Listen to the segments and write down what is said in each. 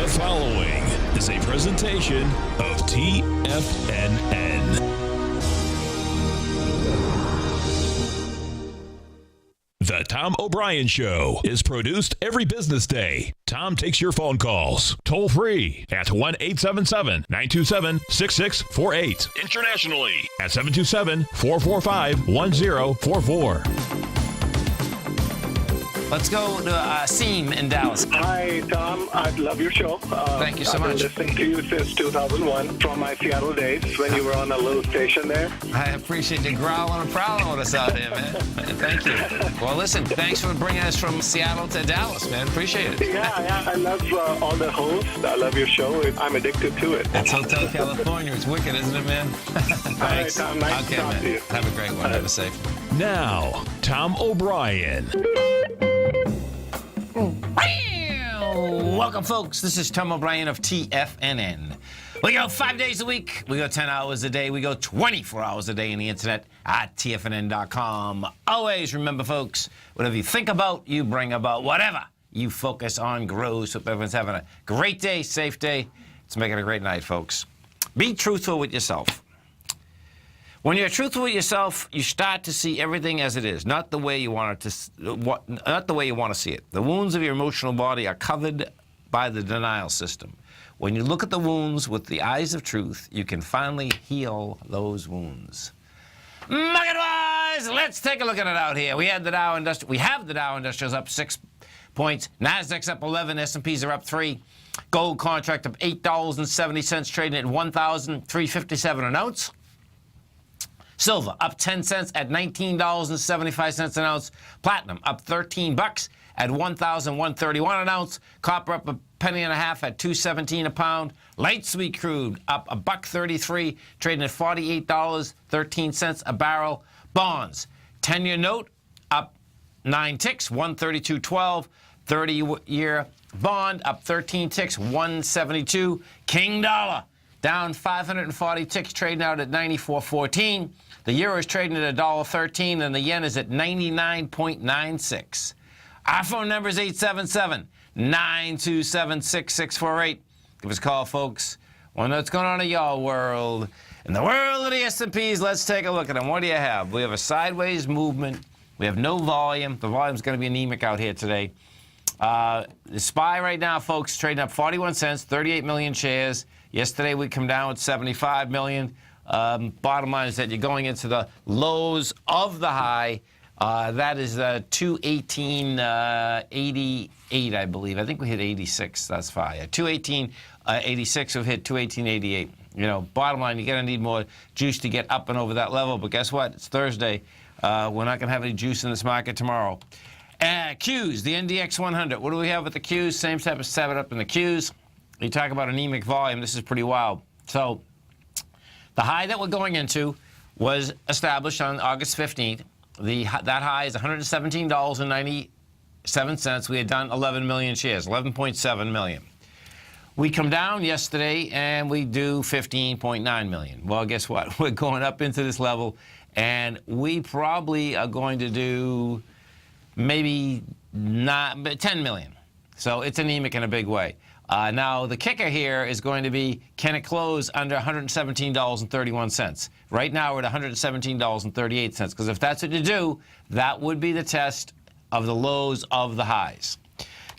following is a presentation of TFNN. The Tom O'Brien Show is produced every business day. Tom takes your phone calls toll free at 1-877-927-6648. Internationally at 727-445-1044. Let's go to Asim in Dallas. Hi, Tom. I love your show. Thank you so much. I've been listening to you since 2001 from my Seattle days when you were on a little station there. I appreciate you growling and prowling with us out here, man. Thank you. Well, listen, thanks for bringing us from Seattle to Dallas, man. Appreciate it. Yeah. I love all the hosts. I love your show. I'm addicted to it. It's Hotel California. It's wicked, isn't it, man? Thanks. All right, Tom. Nice to talk to you. Have a great one. Have a safe one. Now, Tom O'Brien. Welcome, folks. This is Tom O'Brien of TFNN. We go 5 days a week. We go 10 hours a day. We go 24 hours a day on the internet at TFNN.com. Always remember, folks, whatever you think about, you bring about. Whatever you focus on grows. Hope everyone's having a great day, safe day. Let's make it a great night, folks. Be truthful with yourself. When you're truthful with yourself, you start to see everything as it is, not the way you want it to, not the way you want to see it. The wounds of your emotional body are covered by the denial system. When you look at the wounds with the eyes of truth, you can finally heal those wounds. Market-wise, let's take a look at it out here. We have the Dow Industrials up 6 points. Nasdaq's up 11. S&Ps are up 3. Gold contract up $8.70, trading at $1,357 an ounce. Silver up 10 cents at $19.75 an ounce. Platinum up 13 bucks at $1,131 an ounce. Copper up a penny and a half at $2.17 a pound. Light sweet crude up $1.33, trading at $48.13 a barrel. Bonds, 10-year note up 9 ticks, 132.12. 30-year bond up 13 ticks, 172. King dollar down 540 ticks, trading out at 94.14. The euro is trading at $1.13, and the yen is at 99.96. Our phone number is 877-927-6648. Give us a call, folks. Want to know what's going on in your world. In the world of the S&Ps, let's take a look at them. What do you have? We have a sideways movement. We have no volume. The volume's going to be anemic out here today. The SPY right now, folks, trading up 41 cents, 38 million shares. Yesterday, we come down with 75 million. Bottom line is that you're going into the lows of the high. That is 218.88, I believe. I think we hit 86. That's fine. 218.86. We've hit 218.88. You know, bottom line, you're going to need more juice to get up and over that level. But guess what? It's Thursday. We're not going to have any juice in this market tomorrow. Qs, the NDX 100. What do we have with the Qs? Same type of setup in the Qs. You talk about anemic volume. This is pretty wild. So the high that we're going into was established on August 15th. That high is $117.97. We had done 11 million shares, 11.7 million. We come down yesterday and we do 15.9 million. Well, guess what? We're going up into this level, and we probably are going to do maybe not 10 million. So it's anemic in a big way. Now, the kicker here is going to be, can it close under $117.31? Right now, we're at $117.38, because if that's what you do, that would be the test of the lows of the highs.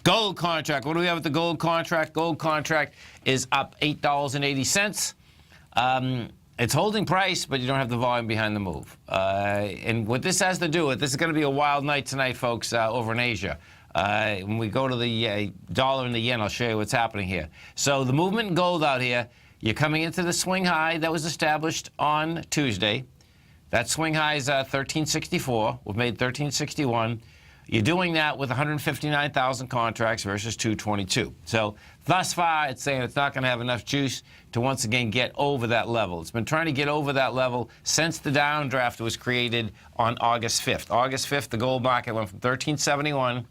Gold contract. What do we have with the gold contract? Gold contract is up $8.80. It's holding price, but you don't have the volume behind the move. And what this has to do with, this is going to be a wild night tonight, folks, over in Asia. When we go to the dollar and the yen, I'll show you what's happening here. So the movement in gold out here, you're coming into the swing high that was established on Tuesday. That swing high is 1364. We've made 1361. You're doing that with 159,000 contracts versus 222. So thus far, it's saying it's not going to have enough juice to once again get over that level. It's been trying to get over that level since the downdraft was created on August 5th. August 5th, the gold market went from 1371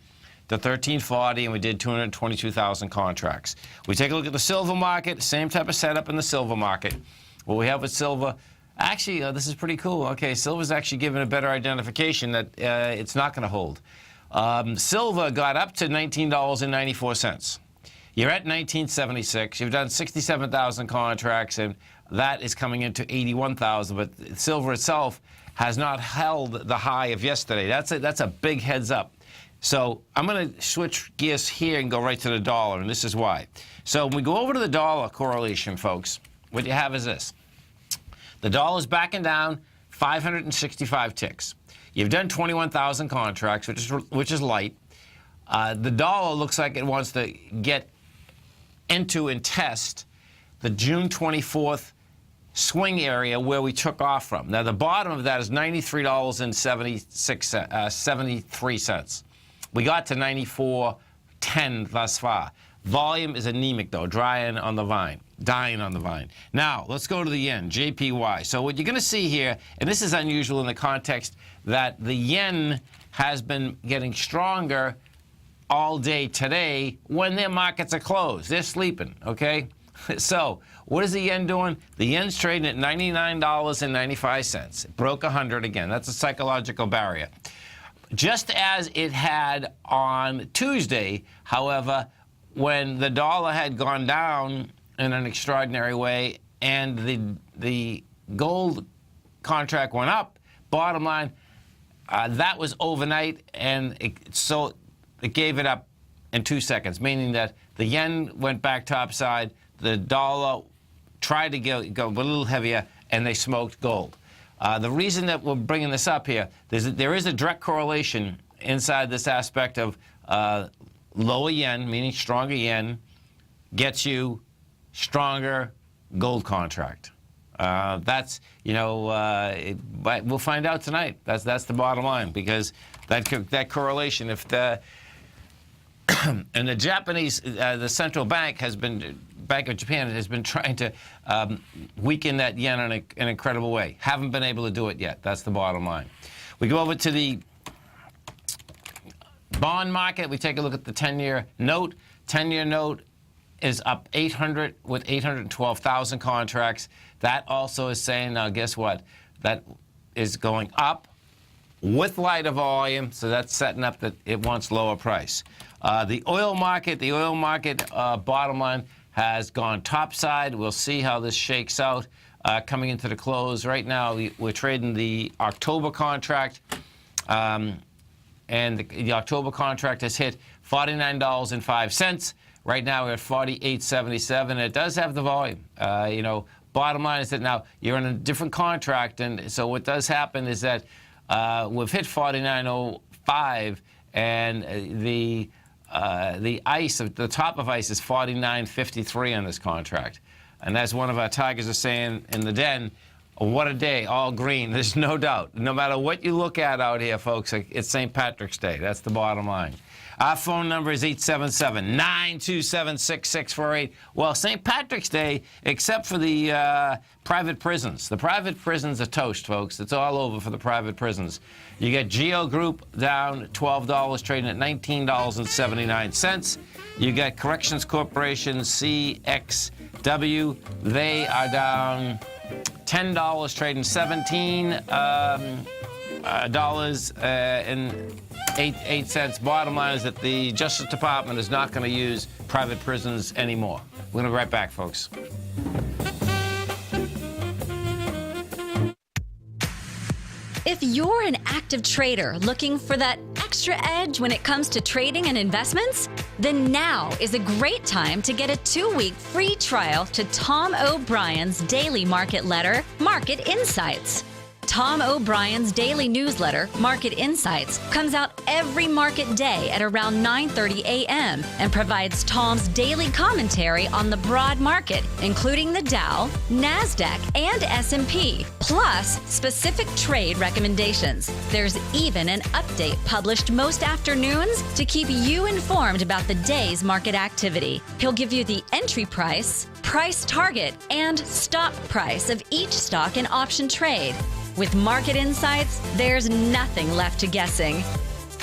to 1340, and we did 222,000 contracts. We take a look at the silver market, same type of setup in the silver market. What we have with silver, actually, this is pretty cool. Okay, silver's actually given a better identification that it's not going to hold. Silver got up to $19.94. You're at 1976. You've done 67,000 contracts, and that is coming into 81,000. But silver itself has not held the high of yesterday. That's a big heads up. So I'm going to switch gears here and go right to the dollar, and this is why. So when we go over to the dollar correlation, folks, what you have is this. The dollar's backing down 565 ticks. You've done 21,000 contracts, which is light. The dollar looks like it wants to get into and test the June 24th swing area where we took off from. Now, the bottom of that is $93.73. We got to 94.10 thus far. Volume is anemic, though, dying on the vine. Now, let's go to the yen, JPY. So what you're going to see here, and this is unusual in the context that the yen has been getting stronger all day today when their markets are closed. They're sleeping, okay? So what is the yen doing? The yen's trading at $99.95. It broke 100 again. That's a psychological barrier. Just as it had on Tuesday, however, when the dollar had gone down in an extraordinary way and the gold contract went up, bottom line, that was overnight, and so it gave it up in 2 seconds, meaning that the yen went back topside, the dollar tried to go a little heavier, and they smoked gold. The reason that we're bringing this up here, there is a direct correlation inside this aspect of lower yen, meaning stronger yen, gets you stronger gold contract. That's, but we'll find out tonight. That's the bottom line, because that correlation, if the and the Japanese, the central bank Bank of Japan has been trying to weaken that yen in an incredible way. Haven't been able to do it yet. That's the bottom line. We go over to the bond market. We take a look at the 10-year note. 10-year note is up 800 with 812,000 contracts. That also is saying, now guess what? That is going up with lighter volume, so that's setting up that it wants lower price. The oil market, bottom line, has gone topside. We'll see how this shakes out coming into the close. Right now, we're trading the October contract, and the October contract has hit $49.05. Right now, we're at $48.77. It does have the volume. Bottom line is that now you're in a different contract, and so what does happen is that we've hit $49.05, and the ice, the top of ice is $49.53 on this contract. And as one of our tigers are saying in the den, what a day, all green. There's no doubt. No matter what you look at out here, folks, it's St. Patrick's Day. That's the bottom line. Our phone number is 877-927-6648. Well, St. Patrick's Day, except for the private prisons. The private prisons are toast, folks. It's all over for the private prisons. You get Geo Group down $12, trading at $19.79. You get Corrections Corporation, CXW. They are down $10, trading $17.08. Bottom line is that the Justice Department is not going to use private prisons anymore. We're going to be right back, folks. If you're an active trader looking for that extra edge when it comes to trading and investments, then now is a great time to get a 2-week free trial to Tom O'Brien's daily market letter, Market Insights. Tom O'Brien's daily newsletter, Market Insights, comes out every market day at around 9:30 a.m. and provides Tom's daily commentary on the broad market, including the Dow, NASDAQ, and S&P, plus specific trade recommendations. There's even an update published most afternoons to keep you informed about the day's market activity. He'll give you the entry price, price target, and stop price of each stock and option trade. With Market Insights, there's nothing left to guessing.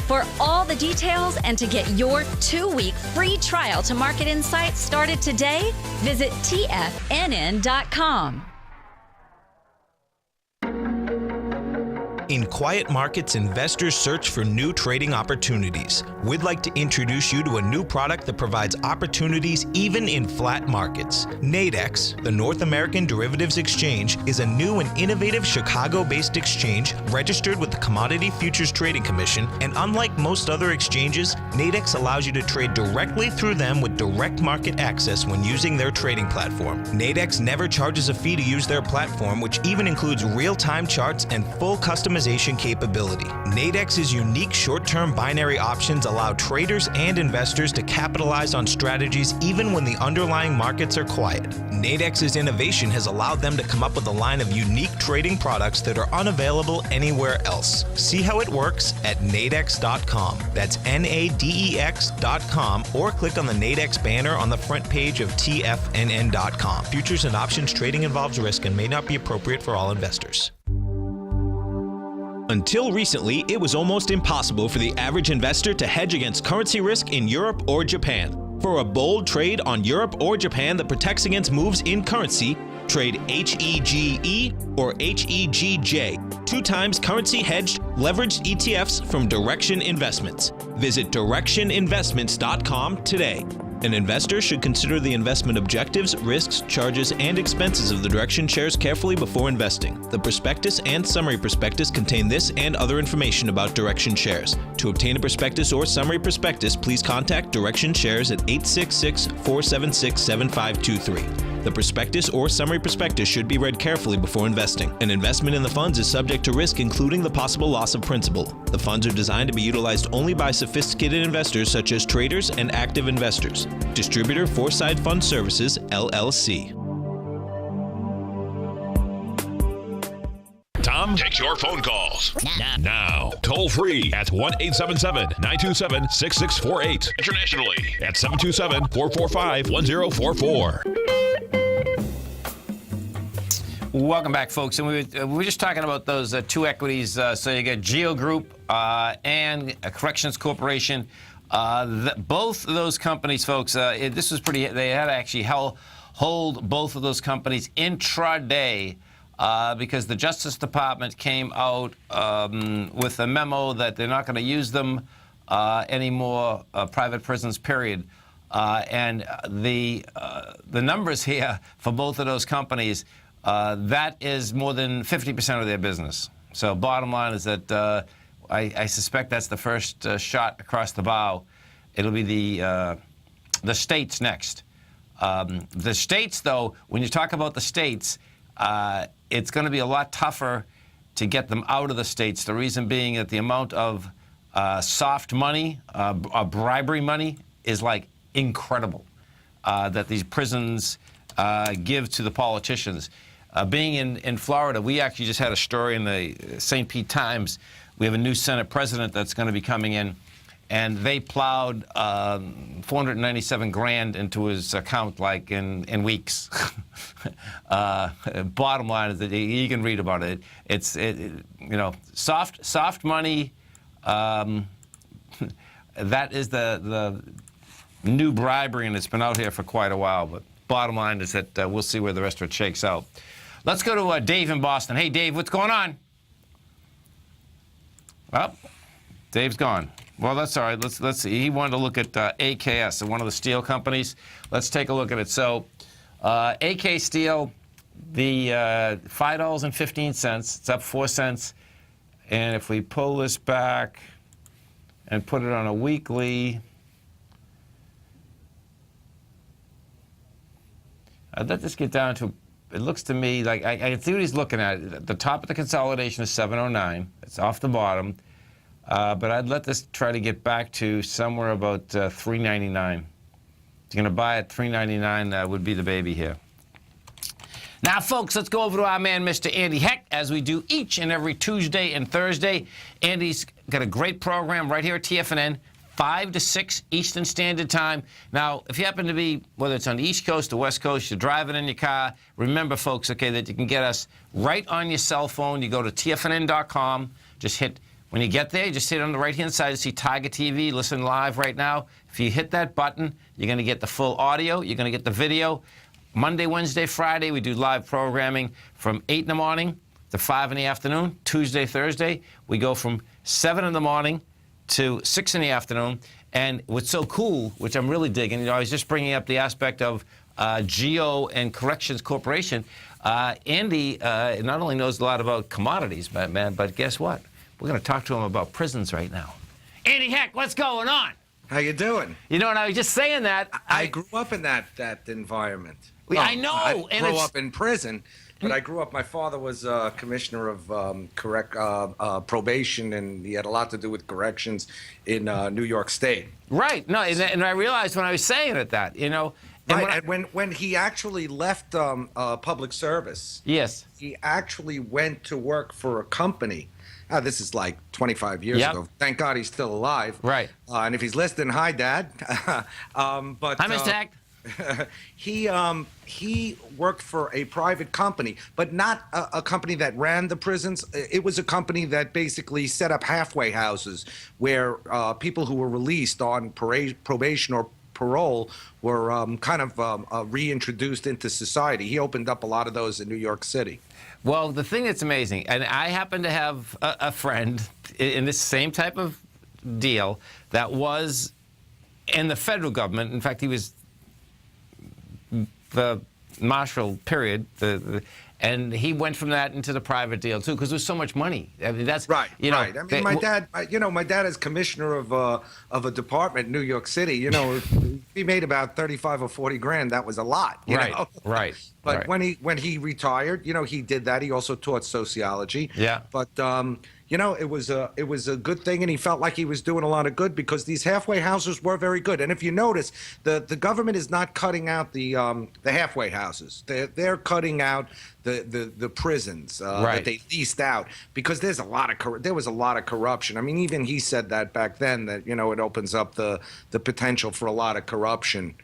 For all the details and to get your 2-week free trial to Market Insights started today, visit TFNN.com. In quiet markets, investors search for new trading opportunities. We'd like to introduce you to a new product that provides opportunities even in flat markets. Nadex, the North American Derivatives Exchange, is a new and innovative Chicago-based exchange registered with the Commodity Futures Trading Commission, and unlike most other exchanges, Nadex allows you to trade directly through them with direct market access when using their trading platform. Nadex never charges a fee to use their platform, which even includes real-time charts and full customization capability. Nadex's unique short-term binary options allow traders and investors to capitalize on strategies even when the underlying markets are quiet. Nadex's innovation has allowed them to come up with a line of unique trading products that are unavailable anywhere else. See how it works at nadex.com. That's NADEX.com, or click on the Nadex banner on the front page of TFNN.com. Futures and options trading involves risk and may not be appropriate for all investors. Until recently, it was almost impossible for the average investor to hedge against currency risk in Europe or Japan. For a bold trade on Europe or Japan that protects against moves in currency, trade HEGE or HEGJ, 2 times currency hedged leveraged ETFs from Direction Investments. Visit directioninvestments.com today. An investor should consider the investment objectives, risks, charges, and expenses of the Direction shares carefully before investing. The prospectus and summary prospectus contain this and other information about Direction shares. To obtain a prospectus or summary prospectus, please contact Direction shares at 866-476-7523. The prospectus or summary prospectus should be read carefully before investing. An investment in the funds is subject to risk, including the possible loss of principal. The funds are designed to be utilized only by sophisticated investors such as traders and active investors. Distributor Foreside Fund Services, LLC. Tom takes your phone calls now. Toll free at 1-877-927-6648. Internationally at 727-445-1044. Welcome back, folks. And we were just talking about those 2 equities. So you got Geo Group and Corrections Corporation. Both of those companies, folks, this was pretty. They had to actually hold both of those companies intraday because the Justice Department came out with a memo that they're not going to use them anymore, private prisons, period. And the numbers here for both of those companies, that is more than 50% of their business. So bottom line is that I suspect that's the first shot across the bow. It'll be the states next. The states, though, when you talk about the states, it's going to be a lot tougher to get them out of the states. The reason being that the amount of soft money, bribery money, is like incredible that these prisons give to the politicians. Being in Florida, we actually just had a story in the St. Pete Times. We have a new Senate president that's going to be coming in, and they plowed $497,000 into his account like in weeks. Bottom line is that you can read about it. It's soft money. That is the new bribery, and it's been out here for quite a while. But bottom line is that we'll see where the rest of it shakes out. Let's go to Dave in Boston. Hey, Dave, what's going on? Well, Dave's gone. Well, that's all right. Let's see. He wanted to look at AKS, one of the steel companies. Let's take a look at it. So, AK Steel, the $5.15. It's up 4 cents. And if we pull this back and put it on a weekly, let this get down to. It looks to me like I can see what he's looking at. The top of the consolidation is 709. It's off the bottom. But I'd let this try to get back to somewhere about 399. If you're going to buy at 399, that would be the baby here. Now, folks, let's go over to our man, Mr. Andy Heck, as we do each and every Tuesday and Thursday. Andy's got a great program right here at TFNN, 5 to 6 Eastern Standard Time. Now, if you happen to be, whether it's on the East Coast or West Coast, you're driving in your car, remember, folks, okay, that you can get us right on your cell phone. You go to TFNN.com, just hit, when you get there, you just hit on the right-hand side to see Tiger TV, listen live right now. If you hit that button, you're going to get the full audio, you're going to get the video. Monday, Wednesday, Friday, we do live programming from 8 in the morning to 5 in the afternoon. Tuesday, Thursday, we go from 7 in the morning to 6 in the afternoon. And what's so cool, which I'm really digging, you know, I was just bringing up the aspect of Geo and Corrections Corporation. Andy not only knows a lot about commodities, but guess what? We're going to talk to him about prisons right now. Andy Heck, what's going on? How you doing? You know, and I was just saying that. I grew up in that environment. I know. I and grew it's- up in prison, but I grew up. My father was commissioner of probation, and he had a lot to do with corrections in New York State. Right. No, and I realized when I was saying it that, you know. And Right, and when he actually left public service, yes. he actually went to work for a company. This is like 25 years Yep. ago. Thank God he's still alive. Right. And if he's listening, hi, Dad. But Hi, Mr. Heck. he worked for a private company, but not a company that ran the prisons. It was a company that basically set up halfway houses where people who were released on probation or parole were reintroduced into society. He opened up a lot of those in New York City. Well, the thing that's amazing, and I happen to have a friend in this same type of deal that was in the federal government. In fact, he was the Marshall period, and he went from that into the private deal too, because there's so much money. I mean, that's Right, you know, right. I mean, my dad is commissioner of a department in New York City. You know, he made about 35 or 40 grand. That was a lot. You Right, know? right. But right. when he retired, you know, he did that. He also taught sociology. Yeah. But you know, it was a good thing, and he felt like he was doing a lot of good because these halfway houses were very good. And if you notice, the government is not cutting out the halfway houses. They're cutting out the prisons Right. that they leased out because there was a lot of corruption. I mean, even he said that back then, that, you know, it opens up the potential for a lot of corruption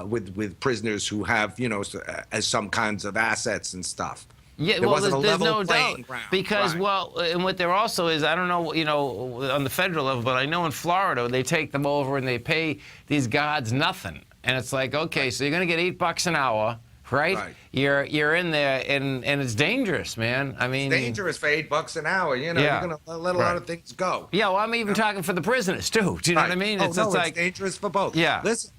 with prisoners who have, you know, as some kinds of assets and stuff. Yeah, There well, wasn't a there's level no playing doubt ground, because right. well, and what there also is, I don't know, you know, on the federal level, but I know in Florida they take them over and they pay these guards nothing, and it's like, okay, so you're gonna get $8 an hour, right? Right. You're in there, and it's dangerous, man. I mean, It's dangerous for $8 an hour. You know, Yeah. you're gonna let a lot of things go. Yeah, well, I'm even talking for the prisoners too. Do you know what I mean? It's like dangerous for both. Yeah. Listen,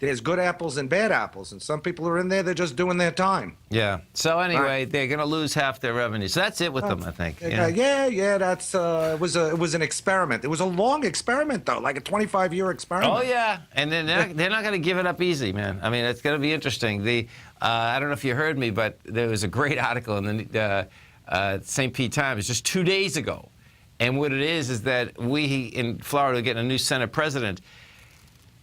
there's good apples and bad apples, and some people are in there. They're just doing their time. yeah. So anyway, they're gonna lose half their revenue. So that's it with them, I think. Yeah. That's it was an experiment. It was a long experiment though, like a 25-year experiment. Oh yeah, and then they're not going to give it up easy, man. I mean, it's going to be interesting. I don't know if you heard me, but there was a great article in the St. Pete Times just 2 days ago, and what it is that we in Florida are getting a new Senate president.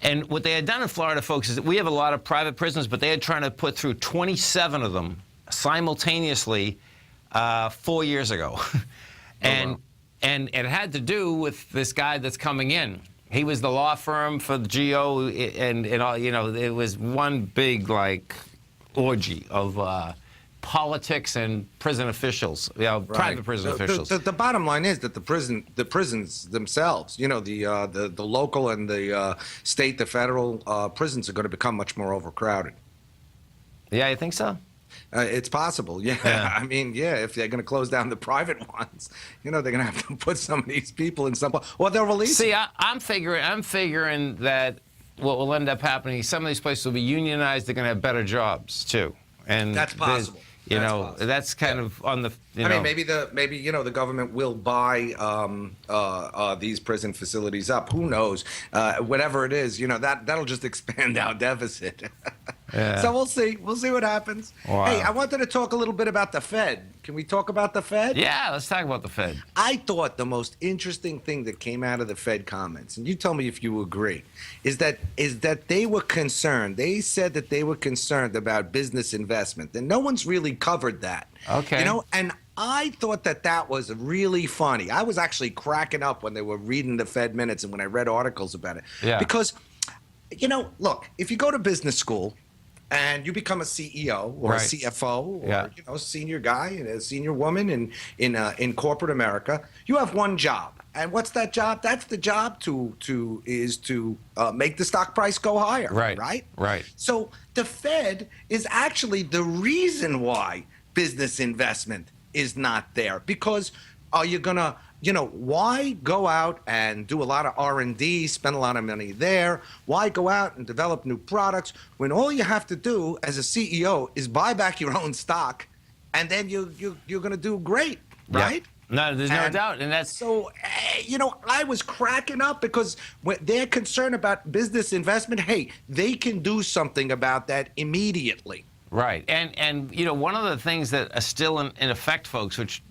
And what they had done in Florida, folks, is that we have a lot of private prisons, but they had trying to put through 27 of them simultaneously 4 years ago, and it had to do with this guy that's coming in. He was the law firm for the GO, and all, you know, it was one big like orgy of politics and prison officials, you know, private prison officials. The bottom line is that the prisons themselves, you know, the local and the state, the federal prisons are going to become much more overcrowded. Yeah, you think so? It's possible, yeah. I mean, yeah, if they're going to close down the private ones, you know, they're going to have to put some of these people in some. Well, they'll release. See, I'm figuring that what will end up happening, some of these places will be unionized. They're going to have better jobs too, and That's possible. You know, that's kind of on the. I mean, maybe you know the government will buy these prison facilities up. Who knows? Whatever it is, you know, that'll just expand our deficit. Yeah. So we'll see. We'll see what happens. Wow. Hey, I wanted to talk a little bit about the Fed. Can we talk about the Fed? Yeah, let's talk about the Fed. I thought the most interesting thing that came out of the Fed comments, and you tell me if you agree, is that they were concerned. They said that they were concerned about business investment, and no one's really covered that. Okay. You know, and I thought that was really funny. I was actually cracking up when they were reading the Fed minutes and when I read articles about it. Yeah. Because, you know, look, if you go to business school and you become a CEO or Right. a CFO or Yeah. you know, senior guy and a senior woman in corporate America, you have one job. And what's that job? That's the job to make the stock price go higher. Right. Right. Right. So the Fed is actually the reason why business investment is not there. Because are you going to, why go out and do a lot of R&D, spend a lot of money there? Why go out and develop new products when all you have to do as a CEO is buy back your own stock, and then you're going to do great, right? Yeah. No, there's no doubt. And that's so, I was cracking up because when they're concerned about business investment, hey, they can do something about that immediately. right. And one of the things that are still in effect, folks, which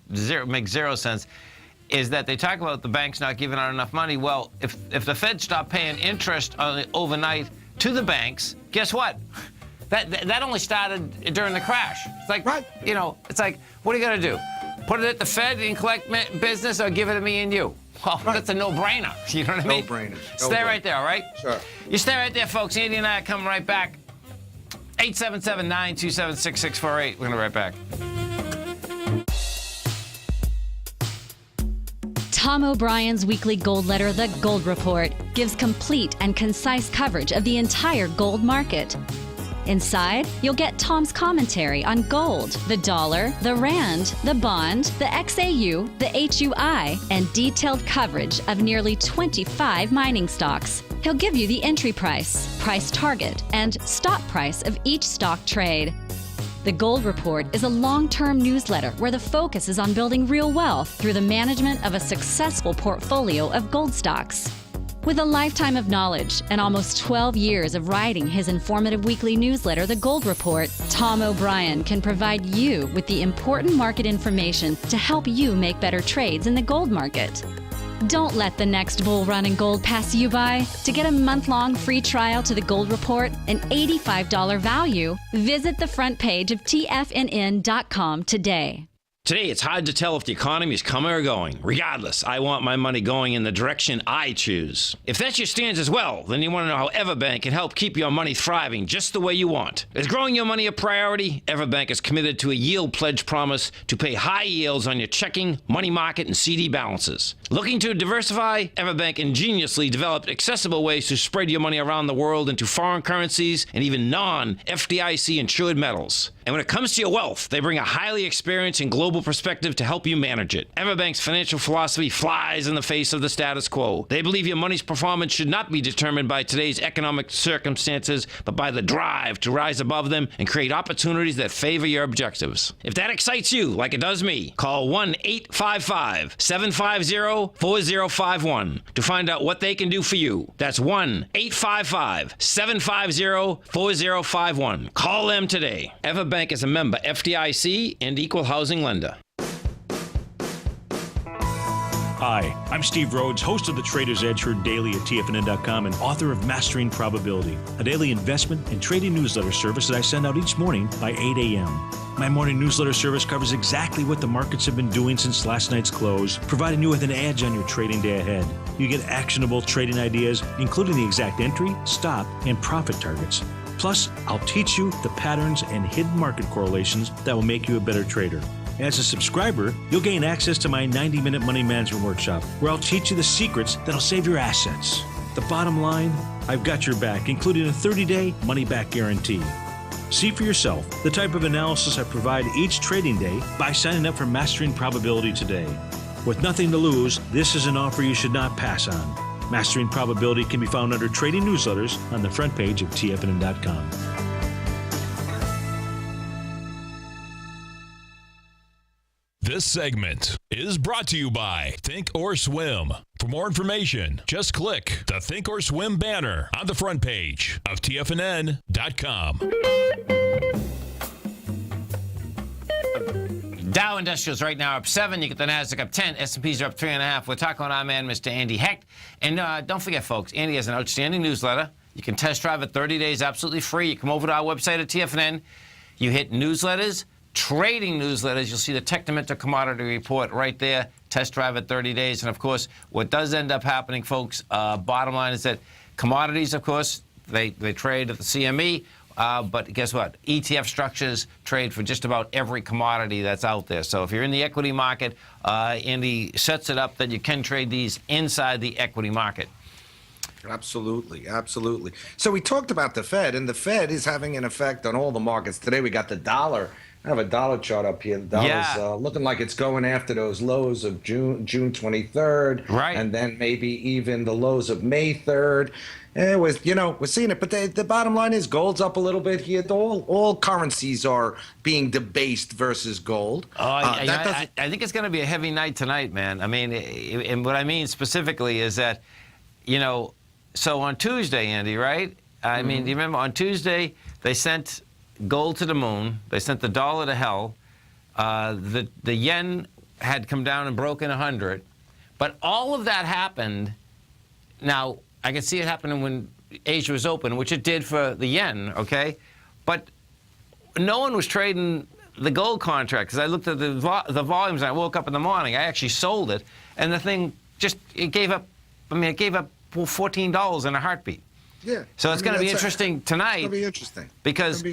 makes zero sense, is that they talk about the banks not giving out enough money. Well, if the Fed stopped paying interest overnight to the banks, guess what? That only started during the crash. It's like, right. It's like, what are you going to do? Put it at the Fed and collect business, or give it to me and you? Well, right. That's a no-brainer. You know what I mean? No-brainer. Stay right there, all right? Sure. You stay right there, folks. Andy and I are coming right back. 877-927-6648. We're going to be right back. Tom O'Brien's weekly gold letter, The Gold Report, gives complete and concise coverage of the entire gold market. Inside, you'll get Tom's commentary on gold, the dollar, the rand, the bond, the XAU, the HUI, and detailed coverage of nearly 25 mining stocks. He'll give you the entry price, price target, and stop price of each stock trade. The Gold Report is a long-term newsletter where the focus is on building real wealth through the management of a successful portfolio of gold stocks. With a lifetime of knowledge and almost 12 years of writing his informative weekly newsletter, The Gold Report, Tom O'Brien can provide you with the important market information to help you make better trades in the gold market. Don't let the next bull run in gold pass you by. To get a month-long free trial to The Gold Report, an $85 value, visit the front page of TFNN.com today. Today, it's hard to tell if the economy is coming or going. Regardless, I want my money going in the direction I choose. If that's your stance as well, then you want to know how Everbank can help keep your money thriving just the way you want. Is growing your money a priority? Everbank is committed to a yield pledge promise to pay high yields on your checking, money market, and CD balances. Looking to diversify? Everbank ingeniously developed accessible ways to spread your money around the world into foreign currencies and even non-FDIC insured metals. And when it comes to your wealth, they bring a highly experienced and global perspective to help you manage it. Everbank's financial philosophy flies in the face of the status quo. They believe your money's performance should not be determined by today's economic circumstances, but by the drive to rise above them and create opportunities that favor your objectives. If that excites you, like it does me, call 1-855-750-4051 to find out what they can do for you. That's 1-855-750-4051. Call them today. Everbank is a member FDIC and equal housing lender. Hi, I'm Steve Rhodes, host of the Trader's Edge heard daily at TFNN.com and author of Mastering Probability, a daily investment and trading newsletter service that I send out each morning by 8 a.m. My morning newsletter service covers exactly what the markets have been doing since last night's close, providing you with an edge on your trading day ahead. You get actionable trading ideas, including the exact entry, stop, and profit targets. Plus, I'll teach you the patterns and hidden market correlations that will make you a better trader. As a subscriber, you'll gain access to my 90-minute money management workshop, where I'll teach you the secrets that'll save your assets. The bottom line, I've got your back, including a 30-day money-back guarantee. See for yourself the type of analysis I provide each trading day by signing up for Mastering Probability today. With nothing to lose, this is an offer you should not pass on. Mastering Probability can be found under Trading Newsletters on the front page of TFNN.com. This segment is brought to you by Think or Swim. For more information, just click the Think or Swim banner on the front page of TFNN.com. Dow Industrials right now up 7. You get the Nasdaq up 10. S&Ps are up 3.5. We're talking with our man, Mr. Andy Hecht. And don't forget, folks, Andy has an outstanding newsletter. You can test drive it 30 days absolutely free. You come over to our website at TFNN. You hit newsletters, trading newsletters. You'll see the Technomentor Commodity Report right there. Test drive it 30 days. And, of course, what does end up happening, folks, bottom line is that commodities, of course, they trade at the CME. But guess what? ETF structures trade for just about every commodity that's out there. So if you're in the equity market, Andy sets it up that you can trade these inside the equity market. Absolutely, absolutely. So we talked about the Fed, and the Fed is having an effect on all the markets. Today we got the dollar I have a dollar chart up here. The dollar's Yeah. looking like it's going after those lows of June 23rd, Right. and then maybe even the lows of May 3rd. It was, we're seeing it. But the bottom line is gold's up a little bit here. All currencies are being debased versus gold. I think it's going to be a heavy night tonight, man. I mean, and what I mean specifically is that, so on Tuesday, Andy, right? I mean, do you remember on Tuesday they sent gold to the moon. They sent the dollar to hell. The yen had come down and broken 100. But all of that happened. Now, I could see it happening when Asia was open, which it did for the yen, okay? But no one was trading the gold contract because I looked at the volumes and I woke up in the morning. I actually sold it, and the thing it gave up. I mean, it gave up $14 in a heartbeat. Yeah. So it's going to be interesting tonight. It'll be interesting. Because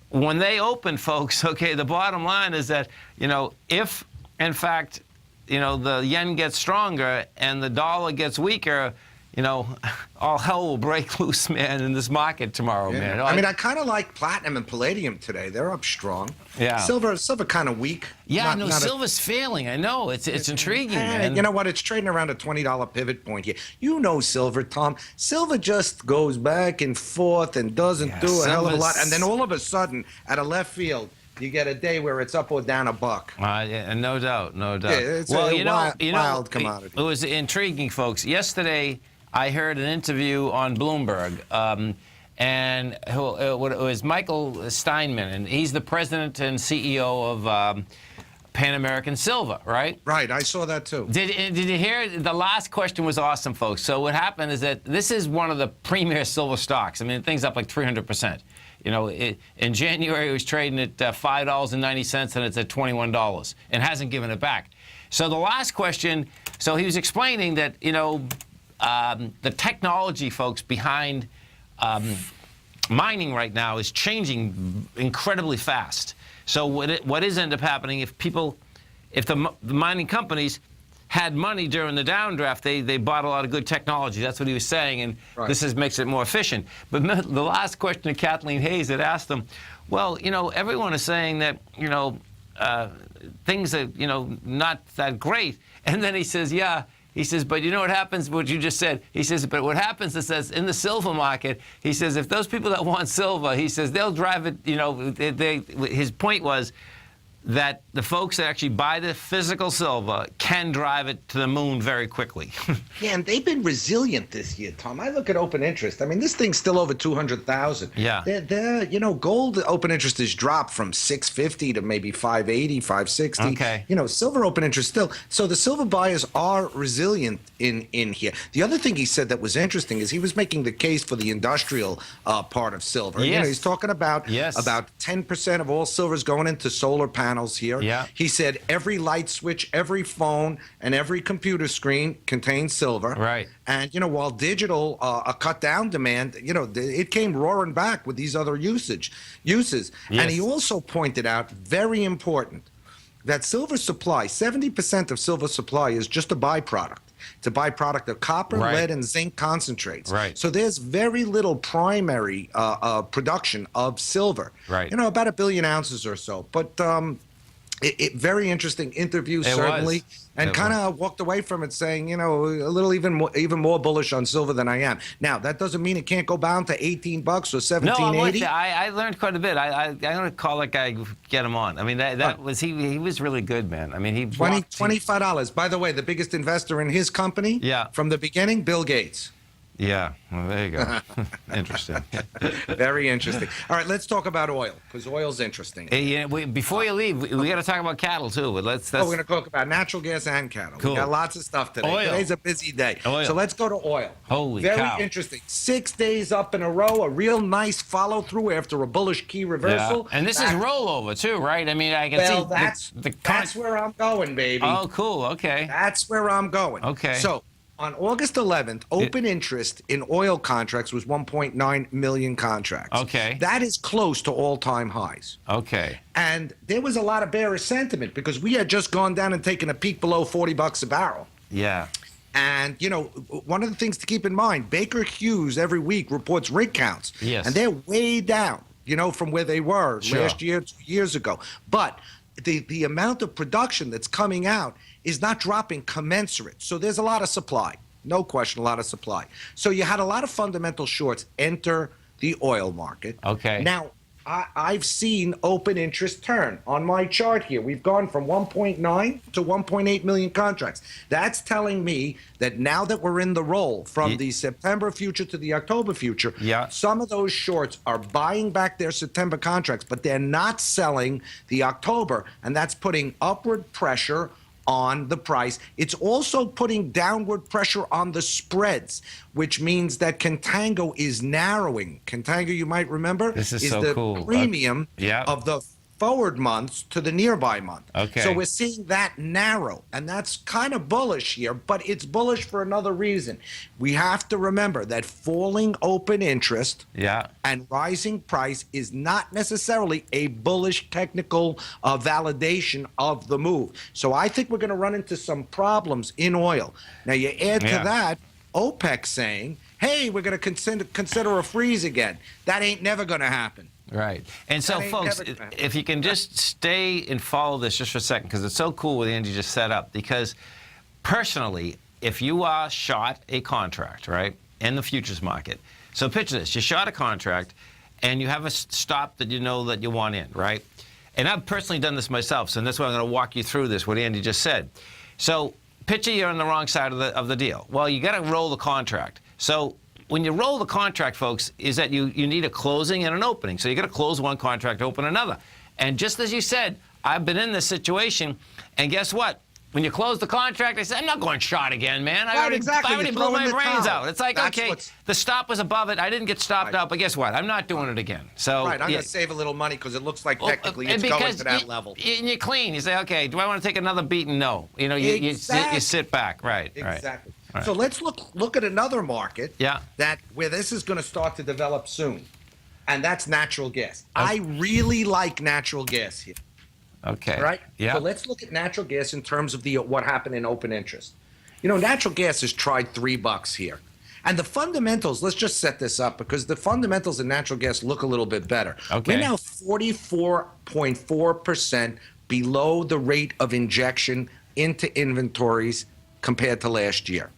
when they open, folks, okay, the bottom line is that, if, in fact, the yen gets stronger and the dollar gets weaker, all hell will break loose, man, in this market tomorrow, man. I mean, I kind of like platinum and palladium today. They're up strong. Yeah. Silver kind of weak. Yeah, silver's failing. I know. It's intriguing, man. You know what? It's trading around a $20 pivot point here. Silver, Tom. Silver just goes back and forth and doesn't do a hell of a lot. And then all of a sudden, at a left field, you get a day where it's up or down a buck. Yeah, no doubt, no doubt. Yeah, it's wild commodity. It was intriguing, folks. Yesterday, I heard an interview on Bloomberg, and it was Michael Steinman, and he's the president and CEO of Pan American Silver, right? Right, I saw that too. Did you hear? The last question was awesome, folks. So what happened is that this is one of the premier silver stocks. I mean, the thing's up like 300%. In January, it was trading at $5.90, and it's at $21, and hasn't given it back. So the last question, so he was explaining that, the technology, folks, behind mining right now is changing incredibly fast. So what is end up happening if the mining companies had money during the downdraft, they bought a lot of good technology. That's what he was saying, and this makes it more efficient. But the last question to Kathleen Hayes had asked him, well, everyone is saying that, things are, not that great. And then he says, yeah. He says, but you know what happens, what you just said? He says, but what happens is that in the silver market, he says, if those people that want silver, he says, they'll drive it, his point was that the folks that actually buy the physical silver can drive it to the moon very quickly. Yeah, and they've been resilient this year, Tom. I look at open interest. I mean, this thing's still over 200,000. Yeah. Gold open interest has dropped from 650 to maybe 580, 560. Okay. Silver open interest still. So the silver buyers are resilient in here. The other thing he said that was interesting is he was making the case for the industrial part of silver. Yes. He's talking about 10% of all silver is going into solar panels here. Yeah. He said every light switch, every phone, and every computer screen contains silver. Right. And, while digital cut down demand, it came roaring back with these other uses. Yes. And he also pointed out, very important, that silver supply, 70% of silver supply is just a byproduct. It's a byproduct of copper, lead, and zinc concentrates. Right. So there's very little primary production of silver. Right. About 1 billion ounces or so. But very interesting interview, certainly. And kind of walked away from it saying, a little even more bullish on silver than I am. Now, that doesn't mean it can't go down to $18 or $17.80. No, I learned quite a bit. I'm going to call that guy, get him on. I mean, he was really good, man. I mean, he $25. By the way, the biggest investor in his company from the beginning, Bill Gates. Yeah, well, there you go. Interesting. Very interesting. All right, let's talk about oil, because oil's interesting. Hey, before you leave, we got to talk about cattle, too. But we're going to talk about natural gas and cattle. Cool. We got lots of stuff today. Oil. Today's a busy day. Oil. So let's go to oil. Holy cow. Very interesting. 6 days up in a row, a real nice follow-through after a bullish key reversal. Yeah. And this is rollover, too, right? I mean, I can see that's where I'm going, baby. Oh, cool. Okay. That's where I'm going. Okay. So on August 11th, open interest in oil contracts was 1.9 million contracts. Okay. That is close to all-time highs. Okay. And there was a lot of bearish sentiment because we had just gone down and taken a peak below $40 a barrel. Yeah. And, one of the things to keep in mind, Baker Hughes every week reports rig counts. Yes. And they're way down. from where they were Sure. last year, 2 years ago. But the amount of production that's coming out is not dropping commensurate. So there's a lot of supply. No question, a lot of supply. So you had a lot of fundamental shorts enter the oil market. Okay. Now, I've seen open interest turn on my chart here. We've gone from 1.9 to 1.8 million contracts. That's telling me that now that we're in the roll from the September future to the October future, some of those shorts are buying back their September contracts, but they're not selling the October, and that's putting upward pressure on the price. It's also putting downward pressure on the spreads, which means that contango is narrowing. Contango, you might remember, This is so the cool. premium of the forward months to the nearby month. Okay. So we're seeing that narrow, and that's kind of bullish here, but it's bullish for another reason. We have to remember that falling open interest and rising price is not necessarily a bullish technical validation of the move. So I think we're going to run into some problems in oil. Now, you add to that OPEC saying, hey, we're going to consider a freeze again. That ain't never going to happen. Right. And so, folks, if you can just stay and follow this just for a second, because it's so cool what Andy just set up. Because personally, if you are shot a contract, right, in the futures market, so picture this, you shot a contract and you have a stop that you know that you want in, right? And I've personally done this myself, so that's why I'm going to walk you through this, what Andy just said. So picture you're on the wrong side of the deal. Well, you got to roll the contract. So when you roll the contract, folks, is that you need a closing and an opening. So you got to close one contract, open another. And just as you said, I've been in this situation, and guess what? When you close the contract, I said, I'm not going shot again, man. I already blew my brains out. It's like, okay, the stop was above it. I didn't get stopped out, but guess what? I'm not doing it again. So I'm going to save a little money because it looks like technically it's going to that level. And you're clean. You say, okay, do I want to take another beating? No. You sit back. Right. Exactly. Right. So let's look at another market where this is going to start to develop soon, and that's natural gas. I really like natural gas here. Okay. Right? Yeah. So let's look at natural gas in terms of what happened in open interest. Natural gas has tried $3 here. And the fundamentals, let's just set this up because the fundamentals in natural gas look a little bit better. Okay. We're now 44.4% below the rate of injection into inventories compared to last year.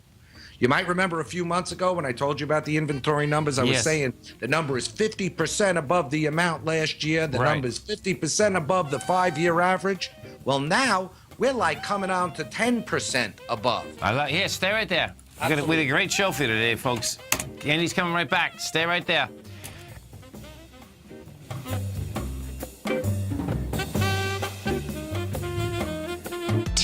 You might remember a few months ago when I told you about the inventory numbers, I was saying the number is 50% above the amount last year. The number is 50% above the 5-year average. Well, now we're like coming on to 10% above. Stay right there. We had a great show for you today, folks. Andy's coming right back. Stay right there.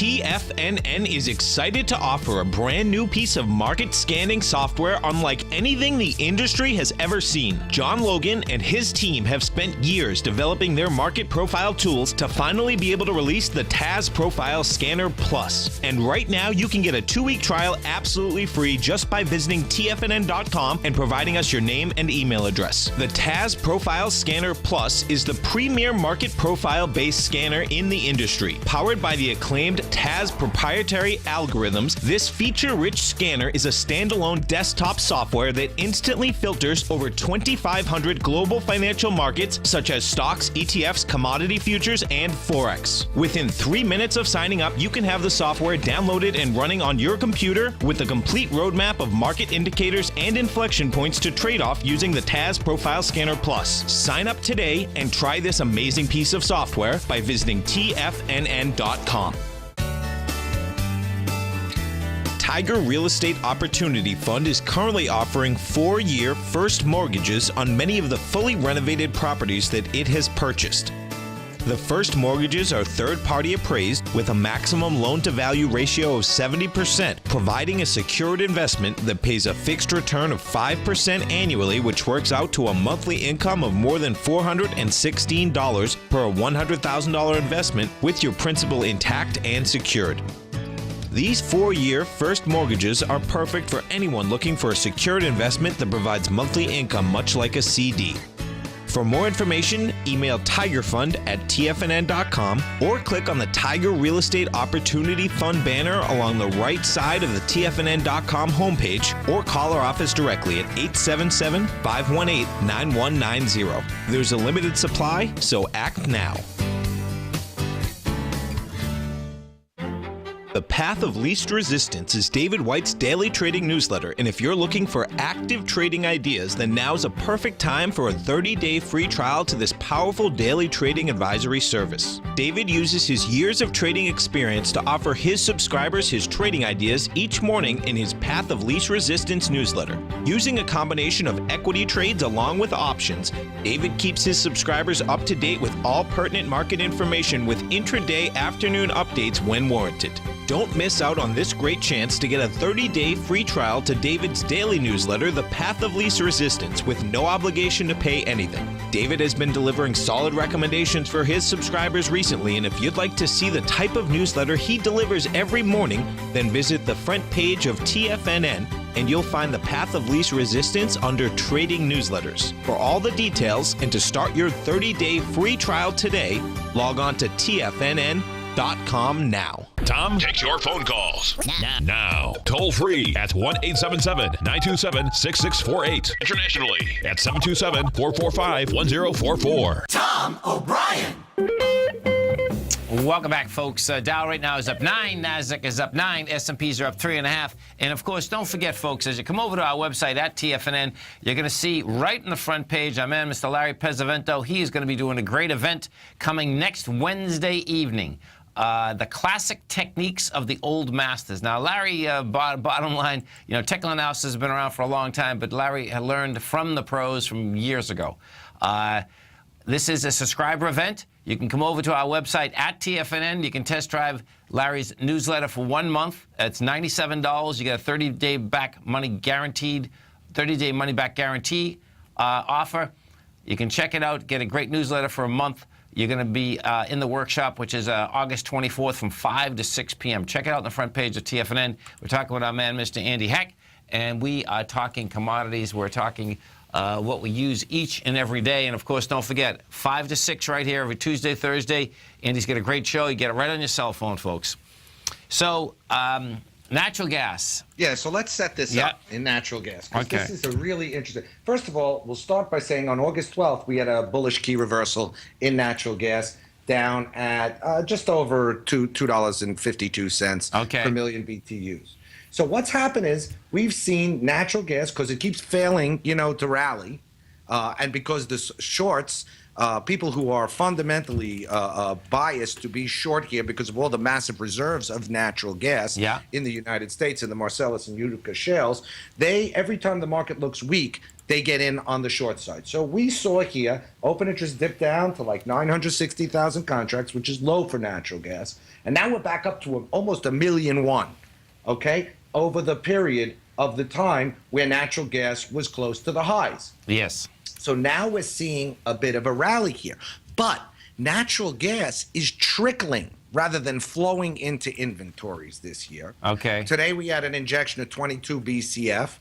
TFNN is excited to offer a brand new piece of market scanning software unlike anything the industry has ever seen. John Logan and his team have spent years developing their market profile tools to finally be able to release the TAS Profile Scanner Plus. And right now you can get a 2-week trial absolutely free just by visiting TFNN.com and providing us your name and email address. The TAS Profile Scanner Plus is the premier market profile-based scanner in the industry. Powered by the acclaimed TAS proprietary algorithms, this feature-rich scanner is a standalone desktop software that instantly filters over 2,500 global financial markets such as stocks, ETFs, commodity futures, and Forex. Within 3 minutes of signing up, you can have the software downloaded and running on your computer with a complete roadmap of market indicators and inflection points to trade off using the TAS Profile Scanner Plus. Sign up today and try this amazing piece of software by visiting TFNN.com. Tiger Real Estate Opportunity Fund is currently offering 4-year first mortgages on many of the fully renovated properties that it has purchased. The first mortgages are third-party appraised with a maximum loan-to-value ratio of 70%, providing a secured investment that pays a fixed return of 5% annually, which works out to a monthly income of more than $416 per $100,000 investment with your principal intact and secured. These 4-year first mortgages are perfect for anyone looking for a secured investment that provides monthly income much like a CD. For more information, email tigerfund@tfnn.com or click on the Tiger Real Estate Opportunity Fund banner along the right side of the tfnn.com homepage, or call our office directly at 877-518-9190. There's a limited supply, so act now. The Path of Least Resistance is David White's daily trading newsletter, and if you're looking for active trading ideas, then now's a perfect time for a 30-day free trial to this powerful daily trading advisory service. David uses his years of trading experience to offer his subscribers his trading ideas each morning in his Path of Least Resistance newsletter. Using a combination of equity trades along with options, David keeps his subscribers up to date with all pertinent market information with intraday afternoon updates when warranted. Don't miss out on this great chance to get a 30-day free trial to David's daily newsletter, The Path of Least Resistance, with no obligation to pay anything. David has been delivering solid recommendations for his subscribers recently, and if you'd like to see the type of newsletter he delivers every morning, then visit the front page of TFNN and you'll find the Path of Least Resistance under Trading Newsletters. For all the details and to start your 30-day free trial today, log on to TFNN.com now. Tom takes your phone calls now. Toll free at 1-877-927-6648. Internationally at 727-445-1044. Tom O'Brien. Welcome back, folks. Dow right now is up 9. NASDAQ is up 9. S&Ps are up 3.5. And, of course, don't forget, folks, as you come over to our website at TFNN, you're going to see right in the front page, our man, Mr. Larry Pesavento. He is going to be doing a great event coming next Wednesday evening. The classic techniques of the old masters. Now, Larry, bottom line, technical analysis has been around for a long time, but Larry had learned from the pros from years ago. This is a subscriber event. You can come over to our website at TFNN. You can test drive Larry's newsletter for 1 month. It's $97. You get a 30-day back money guaranteed, 30-day money-back guarantee offer. You can check it out, get a great newsletter for a month. You're going to be in the workshop, which is August 24th from 5 to 6 p.m. Check it out on the front page of TFNN. We're talking with our man, Mr. Andy Heck, and we are talking commodities. We're talking what we use each and every day. And, of course, don't forget, 5 to 6 right here every Tuesday, Thursday. Andy's got a great show. You get it right on your cell phone, folks. So, natural gas. Yeah, so let's set this up in natural gas, because this is a really interesting. First of all, we'll start by saying on August 12th, we had a bullish key reversal in natural gas down at just over $2.52 per million BTUs. So what's happened is we've seen natural gas, because it keeps failing, to rally, and because the shorts, people who are fundamentally biased to be short here because of all the massive reserves of natural gas in the United States in the Marcellus and Utica shales, every time the market looks weak, they get in on the short side. So we saw here open interest dip down to like 960,000 contracts, which is low for natural gas, and now we're back up to almost 1,000,001. Okay, over the period of the time where natural gas was close to the highs. Yes. So now we're seeing a bit of a rally here. But natural gas is trickling rather than flowing into inventories this year. Okay. Today we had an injection of 22 BCF.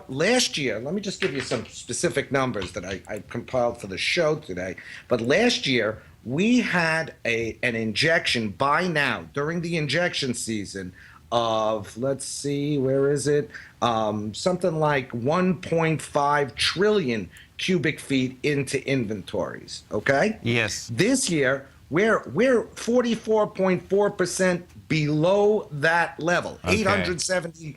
Last year, let me just give you some specific numbers that I compiled for the show today. But last year, we had an injection by now, during the injection season, of, let's see, where is it? Something like 1.5 trillion cubic feet into inventories, okay? Yes. This year, we're 44.4% below that level, 870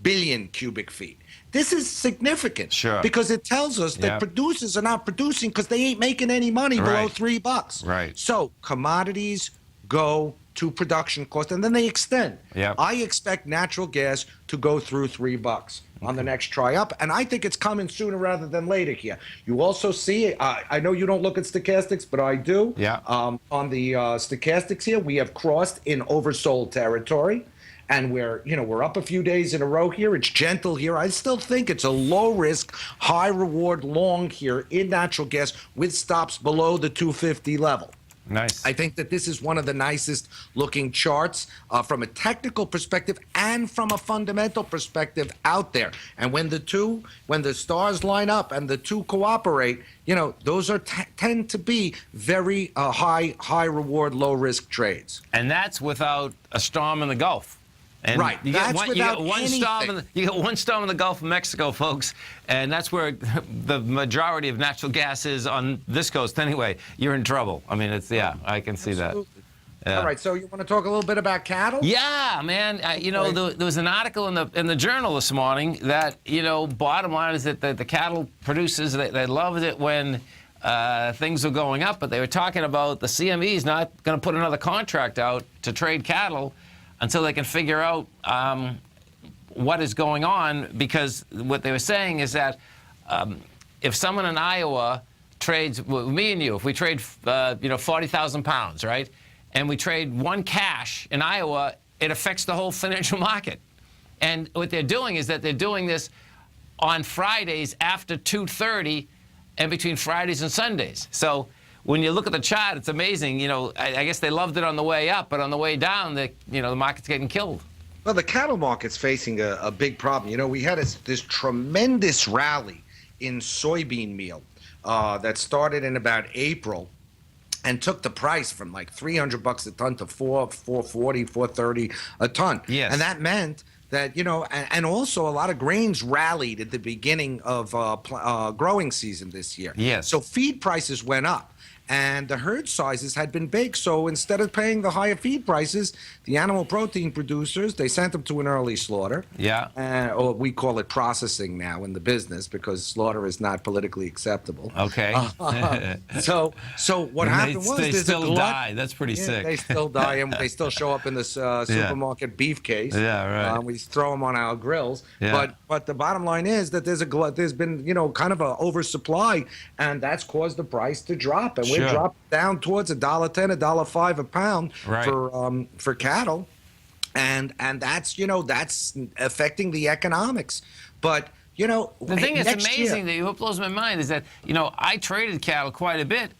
billion cubic feet. This is significant because it tells us that producers are not producing because they ain't making any money below $3. Right. So commodities go to production cost, and then they extend. I expect natural gas to go through $3 on the next try up, and I think it's coming sooner rather than later here. You also see, I know you don't look at stochastics, but I do. On the stochastics here, we have crossed in oversold territory, and we're up a few days in a row here. It's gentle here. I still think it's a low risk, high reward long here in natural gas with stops below the 250 level. Nice. I think that this is one of the nicest looking charts from a technical perspective and from a fundamental perspective out there. And when the stars line up and the two cooperate, those are tend to be very high reward, low risk trades. And that's without a storm in the Gulf. And right. You get That's one, you without get one storm. You get one storm in the Gulf of Mexico, folks, and that's where the majority of natural gas is on this coast. Anyway, you're in trouble. I mean, I can see that. Yeah. All right. So you want to talk a little bit about cattle? Yeah, man. There was an article in the Journal this morning that bottom line is that the cattle producers they loved it when things were going up, but they were talking about the CME's not going to put another contract out to trade cattle until they can figure out what is going on, because what they were saying is that if someone in Iowa trades, me and you, if we trade 40,000 pounds, right, and we trade one cash in Iowa, it affects the whole financial market. And what they're doing is that they're doing this on Fridays after 2:30 and between Fridays and Sundays. So when you look at the chart, it's amazing. I guess they loved it on the way up, but on the way down, the market's getting killed. Well, the cattle market's facing a big problem. We had this tremendous rally in soybean meal that started in about April and took the price from like $300 a ton to $440, $430 a ton. Yes. And that meant that, and also a lot of grains rallied at the beginning of growing season this year. Yes. So feed prices went up. And the herd sizes had been big. So instead of paying the higher feed prices, the animal protein producers, they sent them to an early slaughter. Yeah. Or we call it processing now in the business, because slaughter is not politically acceptable. Okay. So what happened was they there's still a glut. die. That's pretty sick. They still die, and they still show up in the supermarket beef case. Yeah, right. We throw them on our grills. Yeah. But the bottom line is that there's a glut. There's been kind of an oversupply, and that's caused the price to drop. And we're dropped down towards $1.10, $1.05 a pound for cattle, and that's that's affecting the economics. But the thing that's amazing that blows my mind is that I traded cattle quite a bit,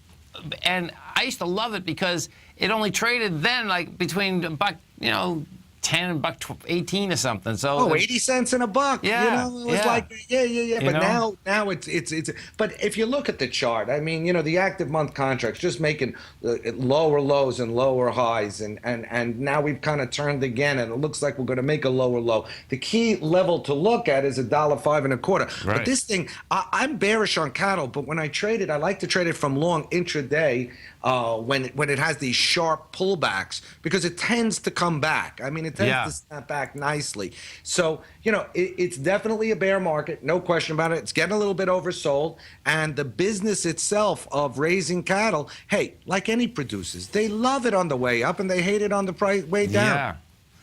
and I used to love it because it only traded then like between $1.10 and $1.18 or something. So 80 cents and a buck. Yeah, it was like But now it's. But if you look at the chart, I mean, the active month contracts just making lower lows and lower highs, and now we've kind of turned again, and it looks like we're going to make a lower low. The key level to look at is $1.0525. Right. But this thing, I'm bearish on cattle, but when I trade it, I like to trade it from long intraday. When it has these sharp pullbacks, because it tends to come back. I mean, it tends to snap back nicely. So, it's definitely a bear market, no question about it. It's getting a little bit oversold. And the business itself of raising cattle, hey, like any producers, they love it on the way up and they hate it on the way down.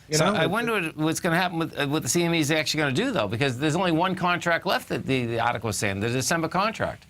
Yeah. I wonder what's going to happen with what the CME is actually going to do, though, because there's only one contract left that the article was saying, the December contract.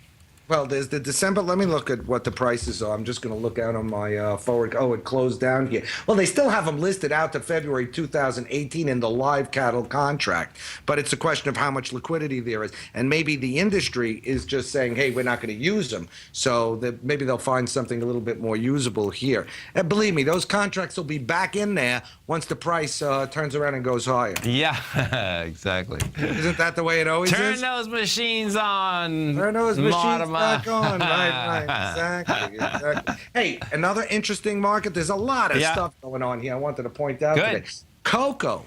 Well, there's the December. Let me look at what the prices are. I'm just going to look out on my forward. Oh, it closed down here. Well, they still have them listed out to February 2018 in the live cattle contract. But it's a question of how much liquidity there is. And maybe the industry is just saying, hey, we're not going to use them. So maybe they'll find something a little bit more usable here. And believe me, those contracts will be back in there once the price turns around and goes higher. Yeah, exactly. Isn't that the way it always is? Turn those machines on. Turn those machines back on. Right, exactly. Hey, another interesting market. There's a lot of stuff going on here I wanted to point out today. Cocoa.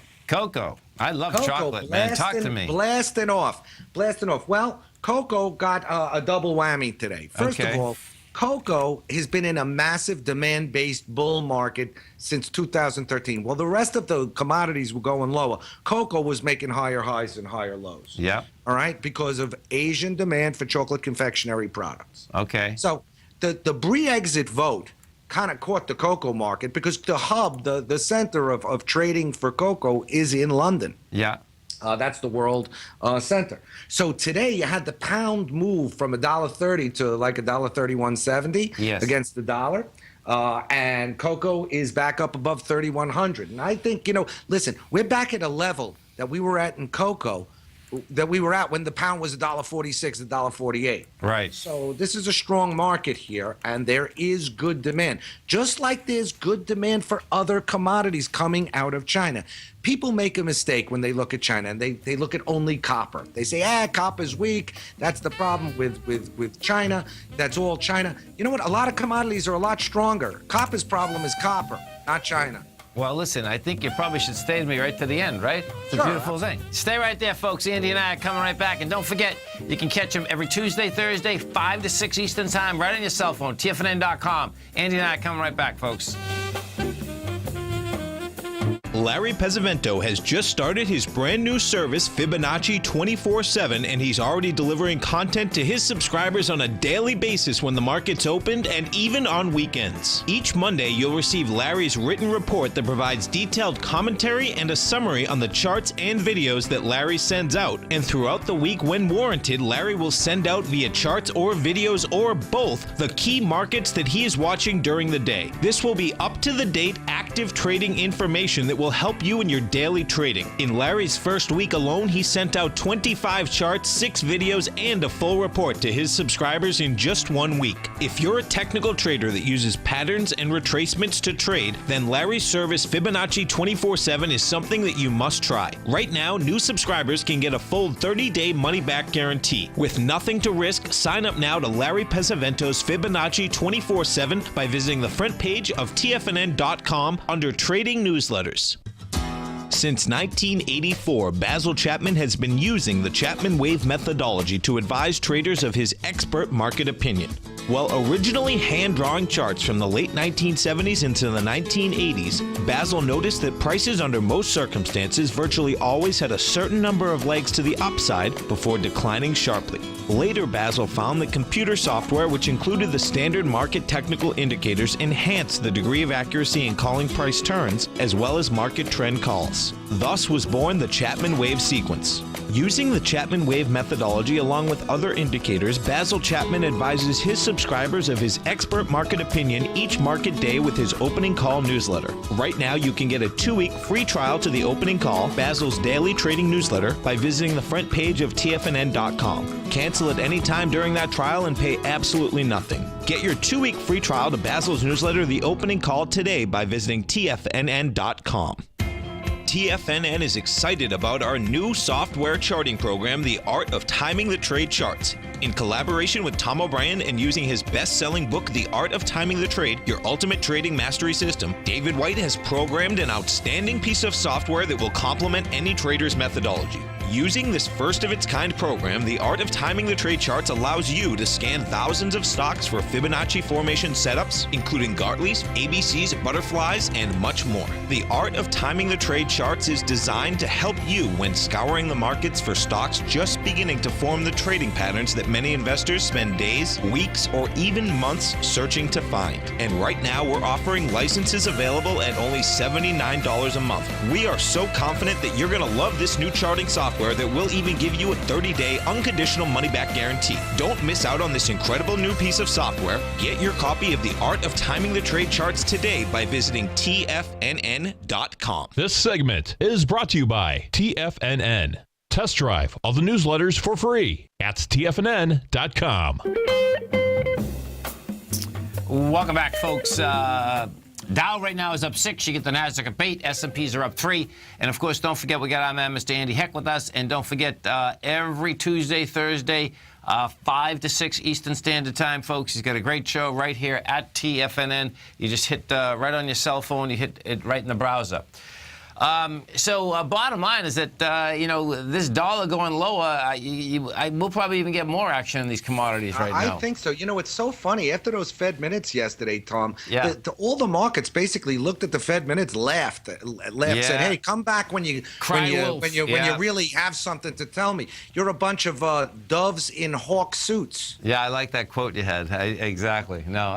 I love chocolate, man. Talk to me. Blasting off. Well, cocoa got a double whammy today. First of all, cocoa has been in a massive demand-based bull market since 2013. Well, the rest of the commodities were going lower. Cocoa was making higher highs and higher lows. Yeah. All right, because of Asian demand for chocolate confectionery products. Okay. So the Brexit vote kind of caught the cocoa market because the hub, the center of trading for cocoa is in London. Yeah. That's the world center. So today you had the pound move from $1.30 to like $1.3170 against the dollar. And cocoa is back up above 3,100. And I think, listen, we're back at a level that we were at in cocoa that we were at when the pound was $1.46, $1.48. Right. So this is a strong market here, and there is good demand. Just like there's good demand for other commodities coming out of China. People make a mistake when they look at China, and they look at only copper. They say, copper's weak. That's the problem with China. That's all China. You know what? A lot of commodities are a lot stronger. Copper's problem is copper, not China. Well, listen, I think you probably should stay with me right to the end, right? It's a Sure. beautiful thing. Stay right there, folks. Andy and I are coming right back. And don't forget, you can catch them every Tuesday, Thursday, 5 to 6 Eastern Time, right on your cell phone, TFNN.com. Andy and I are coming right back, folks. Larry Pesavento has just started his brand new service, Fibonacci 24/7, and he's already delivering content to his subscribers on a daily basis when the market's opened and even on weekends. Each Monday, you'll receive Larry's written report that provides detailed commentary and a summary on the charts and videos that Larry sends out. And throughout the week, when warranted, Larry will send out via charts or videos or both the key markets that he is watching during the day. This will be up-to-the-date, active trading information that will help you in your daily trading. In Larry's first week alone, he sent out 25 charts, 6 videos, and a full report to his subscribers in just 1 week. If you're a technical trader that uses patterns and retracements to trade, then Larry's service Fibonacci 24/7 is something that you must try. Right now, new subscribers can get a full 30-day money-back guarantee. With nothing to risk, sign up now to Larry Pesavento's Fibonacci 24/7 by visiting the front page of TFNN.com under Trading Newsletters. Since 1984, Basil Chapman has been using the Chapman Wave methodology to advise traders of his expert market opinion. While originally hand-drawing charts from the late 1970s into the 1980s, Basil noticed that prices under most circumstances virtually always had a certain number of legs to the upside before declining sharply. Later, Basil found that computer software, which included the standard market technical indicators, enhanced the degree of accuracy in calling price turns, as well as market trend calls. Thus was born the Chapman Wave sequence. Using the Chapman Wave methodology along with other indicators, Basil Chapman advises his subscribers of his expert market opinion each market day with his opening call newsletter. Right now, you can get a 2-week free trial to the opening call, Basil's daily trading newsletter, by visiting the front page of TFNN.com. Cancel at any time during that trial and pay absolutely nothing. Get your 2-week free trial to Basil's newsletter, The Opening Call, today by visiting TFNN.com. TFNN is excited about our new software charting program, The Art of Timing the Trade Charts. In collaboration with Tom O'Brien and using his best-selling book, The Art of Timing the Trade, Your Ultimate Trading Mastery System, David White has programmed an outstanding piece of software that will complement any trader's methodology. Using this first-of-its-kind program, The Art of Timing the Trade Charts allows you to scan thousands of stocks for Fibonacci formation setups, including Gartley's, ABC's, butterflies, and much more. The Art of Timing the Trade Charts is designed to help you when scouring the markets for stocks just beginning to form the trading patterns that many investors spend days, weeks, or even months searching to find. And right now, we're offering licenses available at only $79 a month. We are so confident that you're going to love this new charting software that will even give you a 30-day unconditional money-back guarantee. Don't miss out on this incredible new piece of software. Get your copy of The Art of Timing the Trade Charts today by visiting TFNN.com. This segment is brought to you by TFNN. Test drive all the newsletters for free at TFNN.com. Welcome back, folks. Dow right now is up 6. You get the Nasdaq up 8. S&Ps are up 3. And, of course, don't forget we got our man, Mr. Andy Heck, with us. And don't forget, every Tuesday, Thursday, 5 to 6 Eastern Standard Time, folks. He's got a great show right here at TFNN. You just hit right on your cell phone. You hit it right in the browser. So bottom line is that, this dollar going lower, we'll probably even get more action in these commodities right now. I think so. You know, it's so funny. After those Fed minutes yesterday, Tom, Yeah. all the markets basically looked at the Fed minutes, laughed, Yeah. said, "Hey, come back when you really have something to tell me. You're a bunch of doves in hawk suits." Yeah, I like that quote you had. Exactly. No,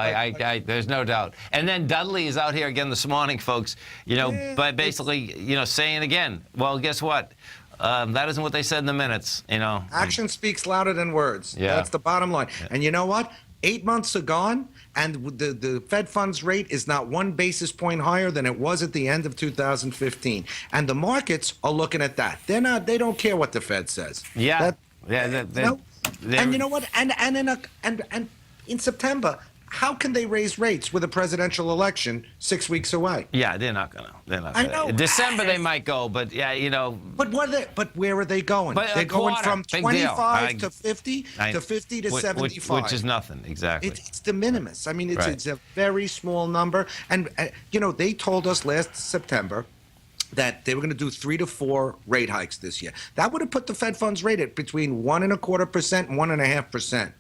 there's no doubt. And then Dudley is out here again this morning, folks, but basically, saying again, well, guess what? That isn't what they said in the minutes, Action speaks louder than words. Yeah. That's the bottom line. And you know what? 8 months are gone, and the Fed funds rate is not 1 basis point higher than it was at the end of 2015. And the markets are looking at that. They don't care what the Fed says. Yeah. And you know what? And in September, how can they raise rates with a presidential election 6 weeks away? Yeah, they're not gonna. I know. In December they might go, but yeah, you know. But where are they going? But They're going quarter, from big deal. 25 to 50 to 50 to 75. Which is nothing, exactly. It's de minimis. I mean, Right. it's a very small number. And, they told us last September that they were going to do 3 to 4 rate hikes this year. That would have put the Fed funds rate at between 1.25% and 1.5%.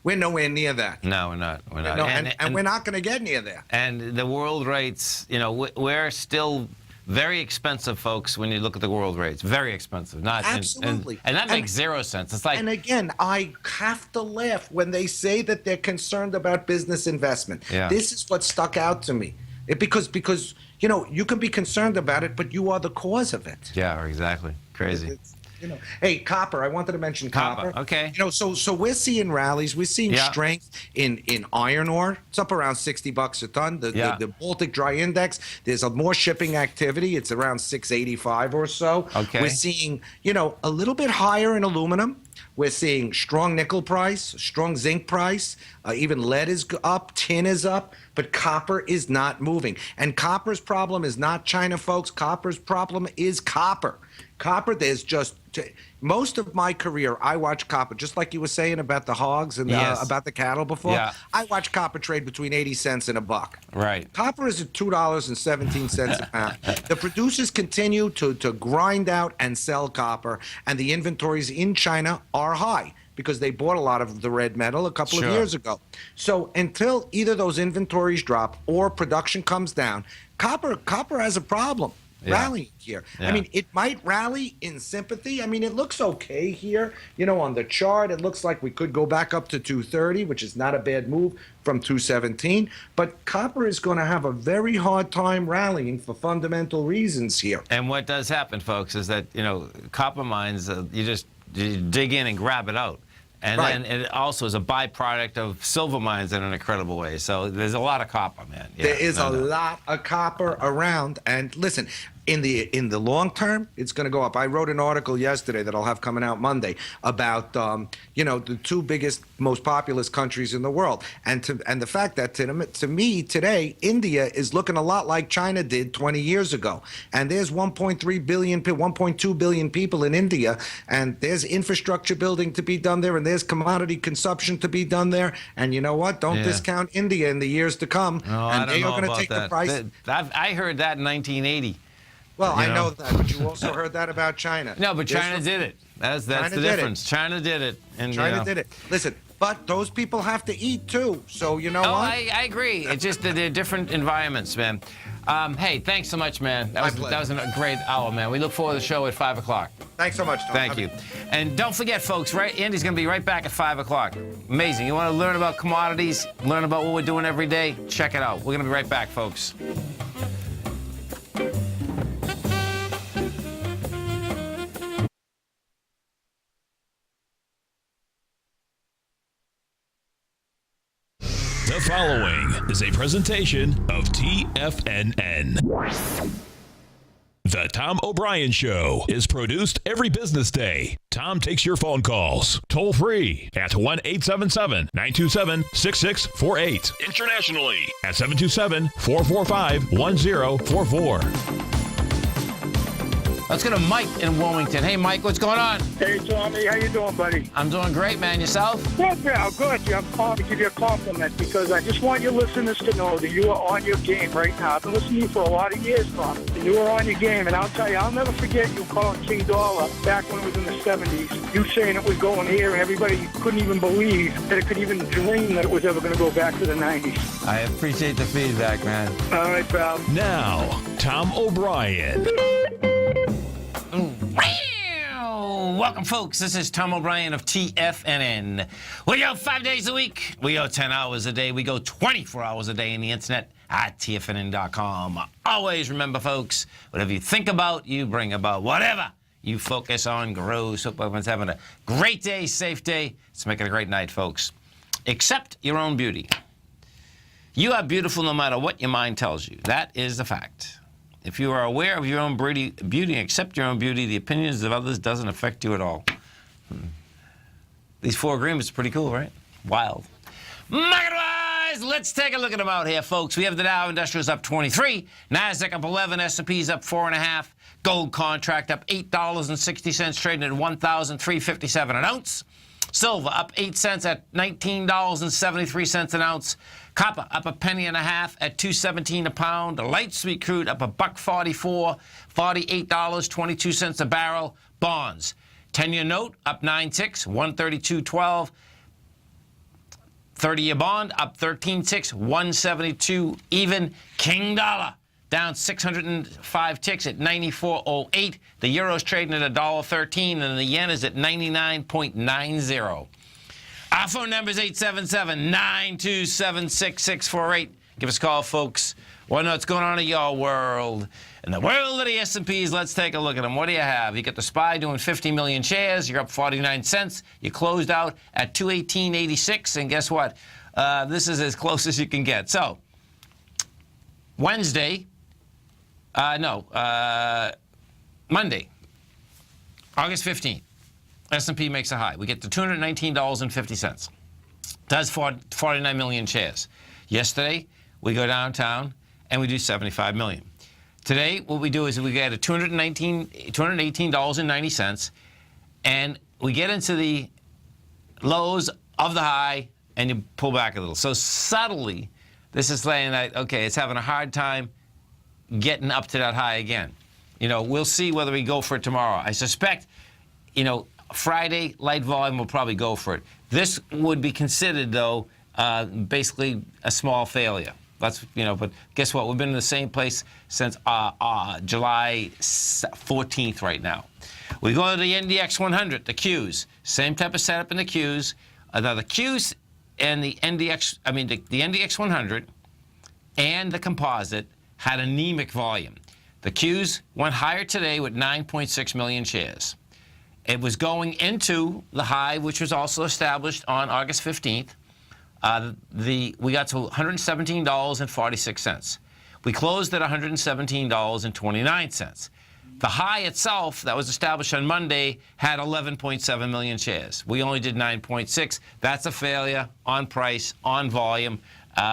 We're nowhere near that. No, we're not. We're not. No, and we're not going to get near there. And the world rates, we're still very expensive, folks, when you look at the world rates. Very expensive. Absolutely. And that makes 0 sense. It's like. And again, I have to laugh when they say that they're concerned about business investment. Yeah. This is what stuck out to me. Because you can be concerned about it, but you are the cause of it. Yeah, exactly. Crazy. Hey, copper. I wanted to mention copper. Okay. So we're seeing rallies. We're seeing strength in iron ore. It's up around $60 a ton. The Baltic Dry Index. There's more shipping activity. It's around 685 or so. Okay. We're seeing a little bit higher in aluminum. We're seeing strong nickel price, strong zinc price, even lead is up, tin is up, but copper is not moving. And copper's problem is not China, folks. Copper's problem is copper. Copper, most of my career, I watch copper, just like you were saying about the hogs and about the cattle before. Yeah. I watch copper trade between 80 cents and $1. Right. Copper is at $2.17 a pound. The producers continue to grind out and sell copper, and the inventories in China are high because they bought a lot of the red metal a couple of years ago. So until either those inventories drop or production comes down, copper has a problem. Rallying here. Yeah. I mean, it might rally in sympathy. I mean, it looks okay here. On the chart, it looks like we could go back up to 230, which is not a bad move from 217. But copper is going to have a very hard time rallying for fundamental reasons here. And what does happen, folks, is that, copper mines, you dig in and grab it out. And then it also is a byproduct of silver mines in an incredible way. So there's a lot of copper, man. Yeah, there is a lot of copper around. And listen, in the long term, it's going to go up. I wrote an article yesterday that I'll have coming out Monday about the 2 biggest, most populous countries in the world, and the fact that to me today, India is looking a lot like China did 20 years ago. And there's 1.2 billion people in India, and there's infrastructure building to be done there, and there's commodity consumption to be done there. And you know what? Don't discount India in the years to come. And they are going to take the price. I heard that in 1980. Well, I know that, but you also heard that about China. No, but China did it. That's the difference. China did it. And China did it. Listen, but those people have to eat too. So what? I agree. It's just that they're different environments, man. Hey, thanks so much, man. That was a great hour, man. We look forward to the show at 5 o'clock. Thanks so much, Tom. Thank you. And don't forget, folks, right? Andy's going to be right back at 5 o'clock. Amazing. You want to learn about commodities, learn about what we're doing every day? Check it out. We're going to be right back, folks. The following is a presentation of TFNN. The Tom O'Brien Show is produced every business day. Tom takes your phone calls toll free at 1-877-927-6648. Internationally at 727-445-1044. Let's go to Mike in Wilmington. Hey, Mike, what's going on? Hey, Tommy, how you doing, buddy? I'm doing great, man. Yourself? Good, pal, good. I'm calling to give you a compliment because I just want your listeners to know that you are on your game right now. I've been listening to you for a lot of years, Tom, and you are on your game. And I'll tell you, I'll never forget you calling King Dollar back when it was in the 70s. You saying it was going here, and everybody couldn't even believe that it could even dream that it was ever going to go back to the 90s. I appreciate the feedback, man. All right, pal. Now, Tom O'Brien. Welcome, folks. This is Tom O'Brien of TFNN. We go 5 days a week. We go 10 hours a day. We go 24 hours a day on the internet at TFNN.com. Always remember, folks, whatever you think about, you bring about. Whatever you focus on grows. Hope everyone's having a great day, safe day. Let's make it a great night, folks. Accept your own beauty. You are beautiful no matter what your mind tells you. That is the fact. If you are aware of your own beauty and accept your own beauty, the opinions of others doesn't affect you at all. These 4 agreements are pretty cool, right? Wild. Market-wise, let's take a look at them out here, folks. We have the Dow Industrials up 23, NASDAQ up 11, S&P's up 4.5, gold contract up $8.60, trading at $1,357 an ounce. Silver up 8 cents at $19.73 an ounce. Copper up a penny and a half at $2.17 a pound. Light sweet crude up $1.44, $48.22 a barrel. Bonds, 10-year note up 9 ticks, 132.12. 30-year bond up 13 ticks, 172 even. King dollar down 605 ticks at 94.08. The euro's trading at $1.13, and the yen is at 99.90. Our phone number is 877-927-6648. Give us a call, folks. Want to know what's going on in your world? In the world of the S&Ps, let's take a look at them. What do you have? You got the SPY doing 50 million shares. You're up 49 cents. You closed out at 218.86, and guess what? This is as close as you can get. So, Monday, August 15th, S&P makes a high. We get to $219.50. Does 49 million shares. Yesterday, we go downtown and we do 75 million. Today, what we do is we get a $218.90, and we get into the lows of the high, and you pull back a little. So subtly, this is saying that, okay, it's having a hard time getting up to that high again. You know, we'll see whether we go for it tomorrow. I suspect, you know, Friday, light volume will probably go for it. This would be considered, though, basically a small failure. That's, you know, but guess what? We've been in the same place since July 14th right now. We go to the NDX 100, the Qs. Same type of setup in the Qs. Now, the Qs and the NDX, the NDX 100 and the composite had anemic volume. The Qs went higher today with 9.6 million shares. It was going into the high, which was also established on August 15th. We got to $117.46. We closed at $117.29. The high itself that was established on Monday had 11.7 million shares. We only did 9.6. That's a failure on price, on volume.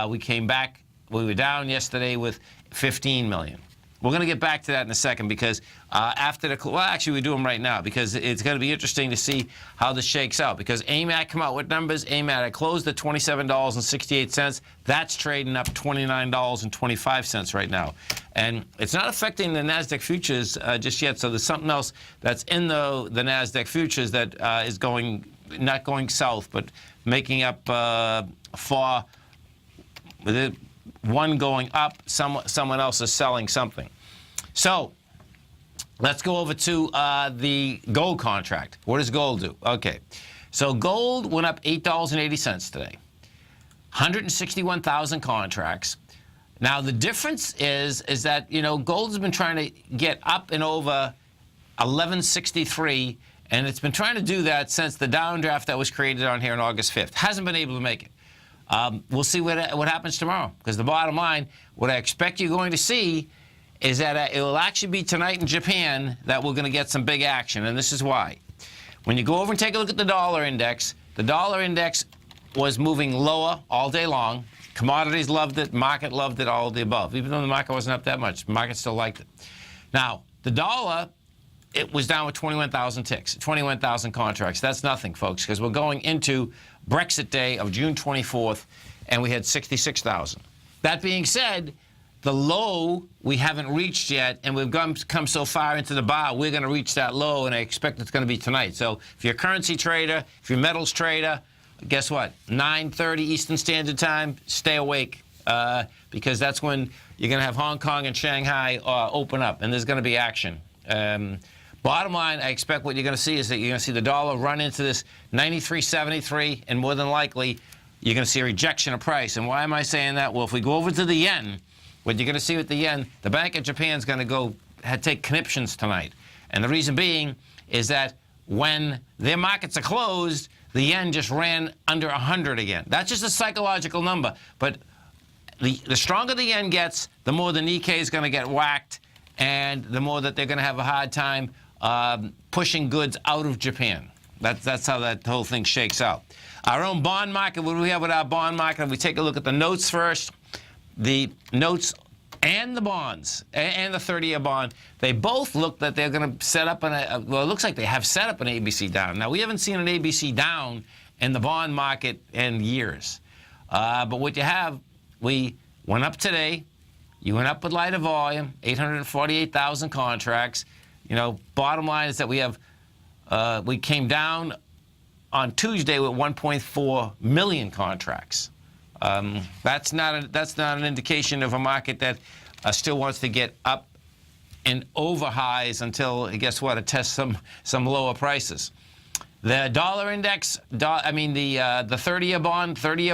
We came back. We were down yesterday with 15 million. We're going to get back to that in a second because after the, well, actually, we do them right now because it's going to be interesting to see how this shakes out. Because AMAT come out with numbers. AMAT closed at $27.68. That's trading up $29.25 right now. And it's not affecting the NASDAQ futures just yet. So there's something else that's in the NASDAQ futures that is not going south, but making up for the one going up, someone else is selling something. So let's go over to the gold contract. What does gold do? Okay, so gold went up $8.80 today. 161,000 contracts. Now the difference is that, you know, gold has been trying to get up and over 1163, and it's been trying to do that since the downdraft that was created on here on August 5th. Hasn't been able to make it. We'll see what happens tomorrow, because the bottom line, what I expect you're going to see is that it will actually be tonight in Japan that we're going to get some big action, and this is why. When you go over and take a look at the dollar index was moving lower all day long. Commodities loved it, market loved it, all of the above. Even though the market wasn't up that much, the market still liked it. Now, the dollar, it was down with 21,000 ticks, 21,000 contracts. That's nothing, folks, because we're going into Brexit Day of June 24th, and we had 66,000. That being said, the low we haven't reached yet, and we've come so far into the bar, we're going to reach that low, and I expect it's going to be tonight. So if you're a currency trader, if you're a metals trader, guess what? 9:30 Eastern Standard Time, stay awake, because that's when you're going to have Hong Kong and Shanghai open up, and there's going to be action. Bottom line, I expect what you're going to see is that you're going to see the dollar run into this 93.73, and more than likely, you're going to see a rejection of price. And why am I saying that? Well, if we go over to the yen, what you're going to see with the yen, the Bank of Japan is going to take conniptions tonight. And the reason being is that when their markets are closed, the yen just ran under 100 again. That's just a psychological number. But the stronger the yen gets, the more the Nikkei is going to get whacked, and the more that they're going to have a hard time pushing goods out of Japan. That's how that whole thing shakes out. Our own bond market, what do we have with our bond market? If we take a look at the notes first, the notes and the bonds, and the 30-year bond, they both look that they're going to set up well, it looks like they have set up an ABC down. Now, we haven't seen an ABC down in the bond market in years. But what you have, we went up today. You went up with lighter volume, 848,000 contracts. You know, bottom line is that we came down on Tuesday with 1.4 million contracts. That's not an indication of a market that still wants to get up and over highs until, guess what, it tests some lower prices. The dollar index, the 30-year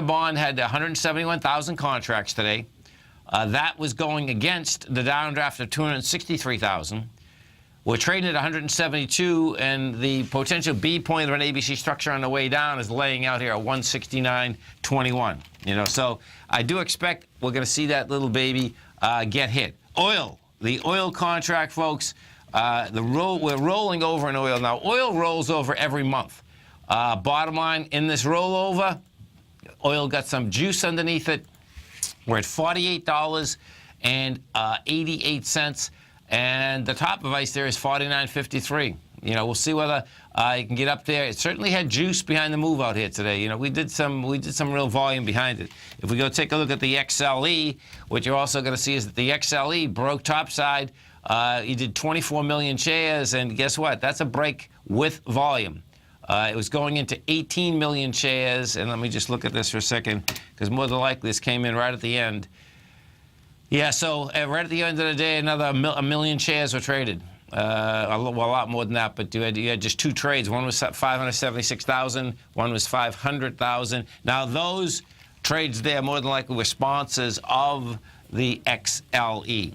bond had 171,000 contracts today. That was going against the downdraft of 263,000. We're trading at 172, and the potential B point of an ABC structure on the way down is laying out here at 169.21. You know, so I do expect we're going to see that little baby get hit. Oil, the oil contract, folks. We're rolling over in oil now. Oil rolls over every month. Bottom line, in this rollover, oil got some juice underneath it. We're at $48.88. And the top of ice there is 49.53. You know, we'll see whether you can get up there. It certainly had juice behind the move out here today. You know, we did some real volume behind it. If we go take a look at the XLE, what you're also going to see is that the XLE broke topside. You did 24 million shares, and guess what? That's a break with volume. It was going into 18 million shares, and let me just look at this for a second, because more than likely this came in right at the end. Yeah, so right at the end of the day, another a million shares were traded. A lot more than that, but you had just two trades. One was 576,000, one was 500,000. Now, those trades there more than likely were sponsors of the XLE.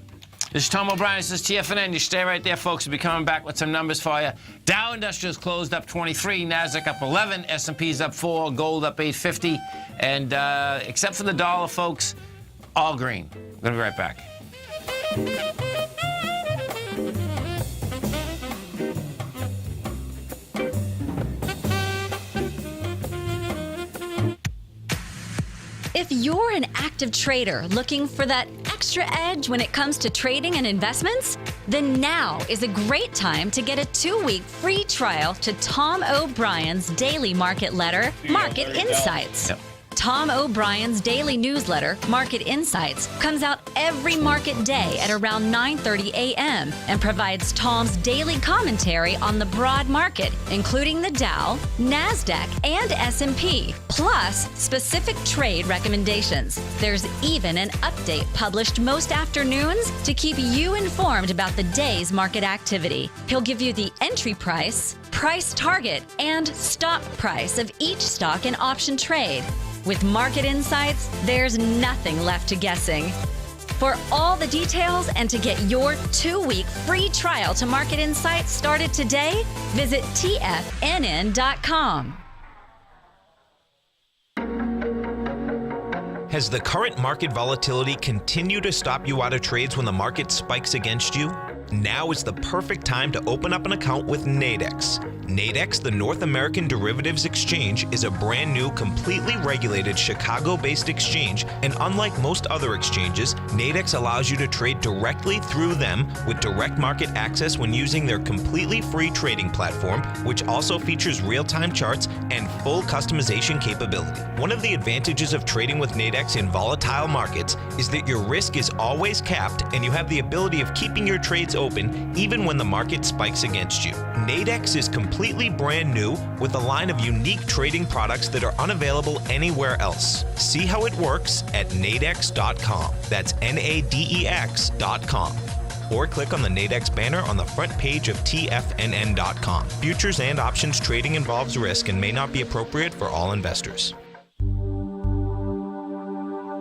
This is Tom O'Brien. This is TFNN. You stay right there, folks. We'll be coming back with some numbers for you. Dow Industrials closed up 23, NASDAQ up 11, S&P's up 4, gold up 850. And except for the dollar, folks, all green. We're going to be right back. If you're an active trader looking for that extra edge when it comes to trading and investments, then now is a great time to get a 2-week free trial to Tom O'Brien's daily market letter, Market Insights. Yep. Tom O'Brien's daily newsletter, Market Insights, comes out every market day at around 9:30 a.m. and provides Tom's daily commentary on the broad market, including the Dow, NASDAQ, and S&P, plus specific trade recommendations. There's even an update published most afternoons to keep you informed about the day's market activity. He'll give you the entry price, price target, and stop price of each stock and option trade. With Market Insights, there's nothing left to guessing. For all the details and to get your 2-week free trial to Market Insights started today, visit TFNN.com. Has the current market volatility continued to stop you out of trades when the market spikes against you? Now is the perfect time to open up an account with Nadex. Nadex, the North American Derivatives Exchange, is a brand new, completely regulated Chicago-based exchange, and unlike most other exchanges, Nadex allows you to trade directly through them with direct market access when using their completely free trading platform, which also features real-time charts and full customization capability. One of the advantages of trading with Nadex in volatile markets is that your risk is always capped and you have the ability of keeping your trades open even when the market spikes against you. Nadex is completely brand new with a line of unique trading products that are unavailable anywhere else. See how it works at nadex.com. That's NADEX.com. Or click on the Nadex banner on the front page of TFNN.com. Futures and options trading involves risk and may not be appropriate for all investors.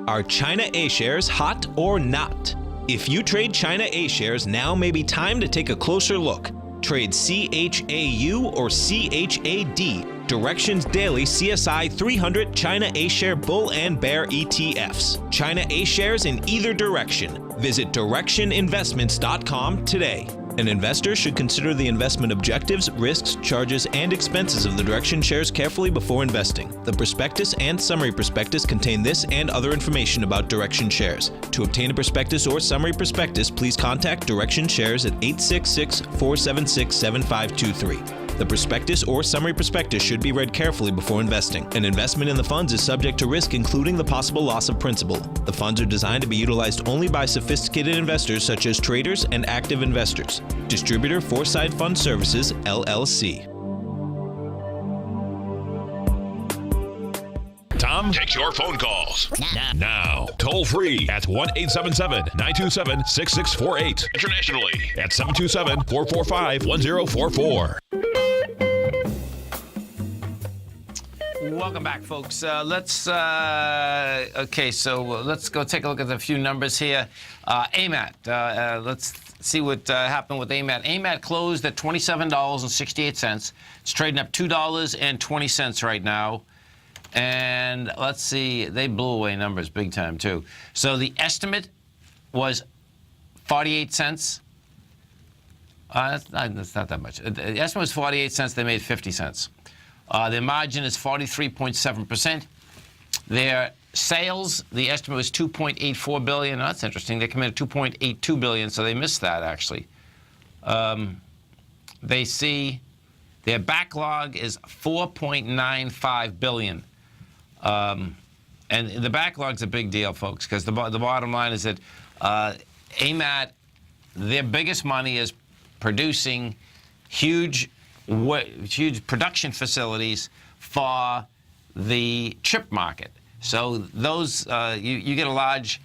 Are China A-shares hot or not? If you trade China A-shares, now may be time to take a closer look. Trade CHAU or CHAD Directions Daily CSI 300 China A-Share Bull and Bear ETFs. China A-Shares in either direction. Visit directioninvestments.com today. An investor should consider the investment objectives, risks, charges, and expenses of the Direction shares carefully before investing. The prospectus and summary prospectus contain this and other information about Direction shares. To obtain a prospectus or summary prospectus, please contact Direction Shares at 866-476-7523. The prospectus or summary prospectus should be read carefully before investing. An investment in the funds is subject to risk, including the possible loss of principal. The funds are designed to be utilized only by sophisticated investors such as traders and active investors. Distributor Foresight Fund Services, LLC. Tom takes your phone calls now. Toll free at 1-877-927-6648. Internationally at 727-445-1044. Welcome back, folks. Let's go take a look at a few numbers here. AMAT, let's see what happened with AMAT. AMAT closed at $27.68. It's trading up $2.20 right now. And let's see, they blew away numbers big time, too. So the estimate was 48 cents. That's not that much. The estimate was 48 cents. They made 50 cents. Their margin is 43.7%. Their sales, the estimate was $2.84 billion. Oh, that's interesting. They come in at $2.82 billion, so they missed that, actually. They see their backlog is $4.95 billion. And the backlog's a big deal, folks, because the bottom line is that AMAT, their biggest money is producing huge production facilities for the chip market. So those you get a large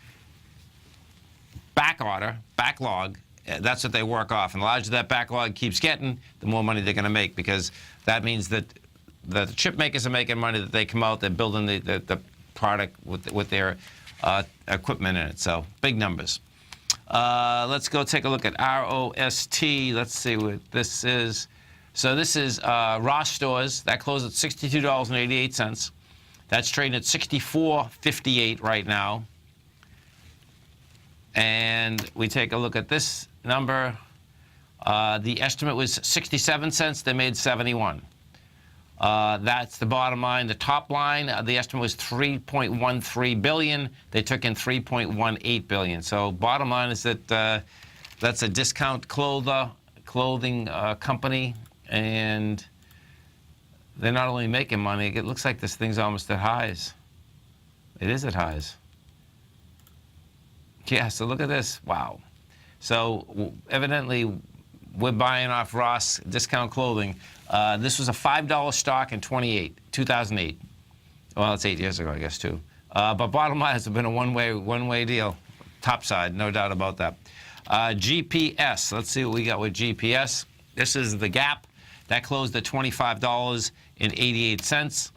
backlog. That's what they work off, and the larger that backlog keeps getting, the more money they're going to make, because that means that the chip makers are making money, that they come out, they're building the product with their equipment in it. So big numbers. Let's go take a look at ROST. Let's see what this is. So this is Ross Stores. That closed at $62.88. That's trading at $64.58 right now. And we take a look at this number. The estimate was 67 cents. They made 71. That's the bottom line. The top line, the estimate was $3.13 billion. They took in $3.18 billion. So bottom line is that that's a discount clothing company, and they're not only making money, it looks like this thing's almost at highs. It is at highs. Yeah, so look at this. Wow. So evidently, we're buying off Ross Discount Clothing. This was a $5 stock in 2008. Well, it's 8 years ago, I guess, too. But bottom line, it's been a one-way deal. Top side, no doubt about that. GPS. Let's see what we got with GPS. This is the Gap. That closed at $25.88.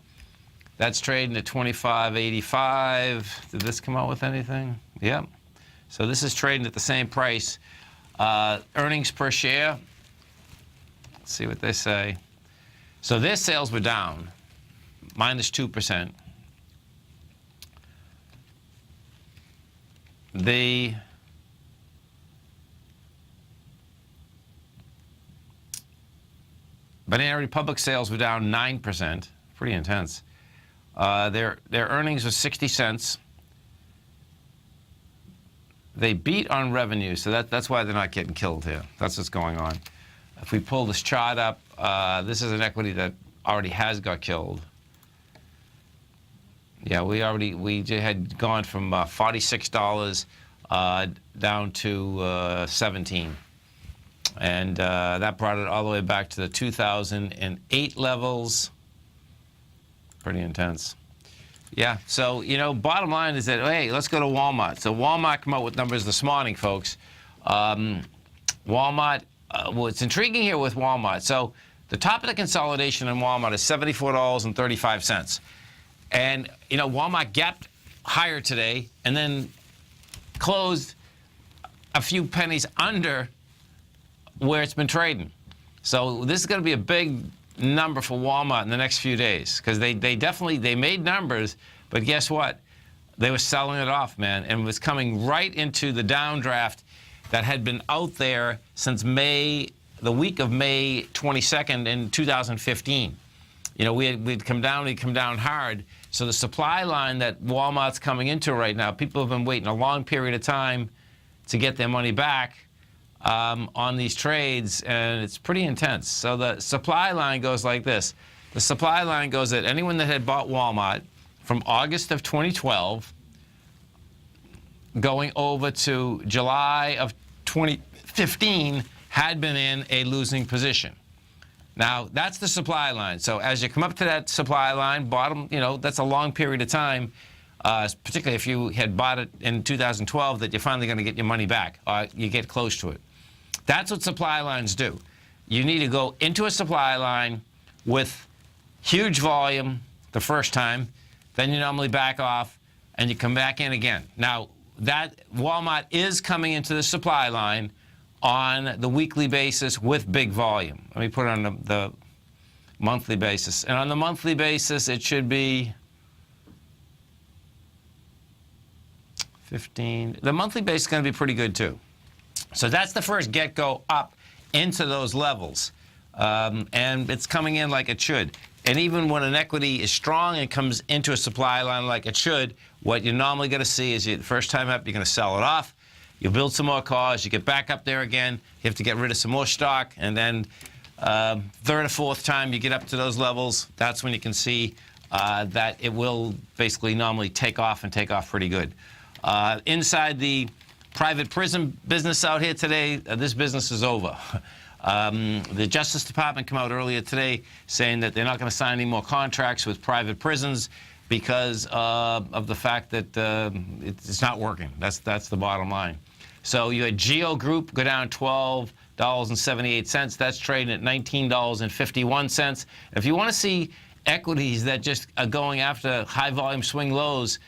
That's trading at $25.85. Did this come out with anything? Yep. So this is trading at the same price. Earnings per share. Let's see what they say. So their sales were down, minus 2%. The Banana Republic sales were down 9%. Pretty intense. Their earnings was 60 cents. They beat on revenue, so that's why they're not getting killed here. That's what's going on. If we pull this chart up, this is an equity that already has got killed. Yeah, we had gone from $46 down to $17. And that brought it all the way back to the 2008 levels. Pretty intense. Yeah, so, bottom line is that, hey, let's go to Walmart. So Walmart came out with numbers this morning, folks. Walmart, what's intriguing here with Walmart, so the top of the consolidation in Walmart is $74.35. And, Walmart gapped higher today and then closed a few pennies under where it's been trading. So this is going to be a big number for Walmart in the next few days, because they definitely made numbers, but guess what? They were selling it off, man, and it was coming right into the downdraft that had been out there since the week of May 22nd in 2015. You know, we'd come down hard. So the supply line that Walmart's coming into right now, people have been waiting a long period of time to get their money back on these trades, and it's pretty intense. So the supply line goes like this. The supply line goes that anyone that had bought Walmart from August of 2012 going over to July of 2015 had been in a losing position. Now, that's the supply line. So as you come up to that supply line, bottom, you know, that's a long period of time, particularly if you had bought it in 2012, that you're finally going to get your money back, or you get close to it. That's what supply lines do. You need to go into a supply line with huge volume the first time, then you normally back off, and you come back in again. Now, that Walmart is coming into the supply line on the weekly basis with big volume. Let me put it on the monthly basis. And on the monthly basis, it should be 15. The monthly base is going to be pretty good, too. So that's the first get-go up into those levels. And it's coming in like it should. And even when an equity is strong and comes into a supply line like it should, what you're normally going to see is the first time up, you're going to sell it off. You build some more cars, you get back up there again, you have to get rid of some more stock, and then third or fourth time you get up to those levels, that's when you can see that it will basically normally take off and take off pretty good. Inside the private prison business out here today, this business is over. The Justice Department came out earlier today saying that they're not going to sign any more contracts with private prisons because of the fact that it's not working. That's the bottom line. So you had Geo Group go down $12.78. That's trading at $19.51. If you want to see equities that just are going after high volume swing lows,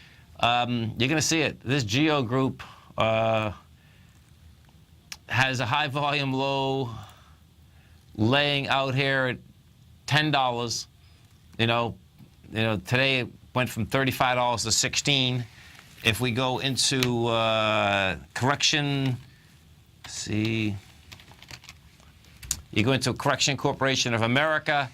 you're going to see it. This Geo Group has a high volume low laying out here at $10. You know, today it went from $35 to $16. If we go into correction, see, you go into Correction Corporation of America.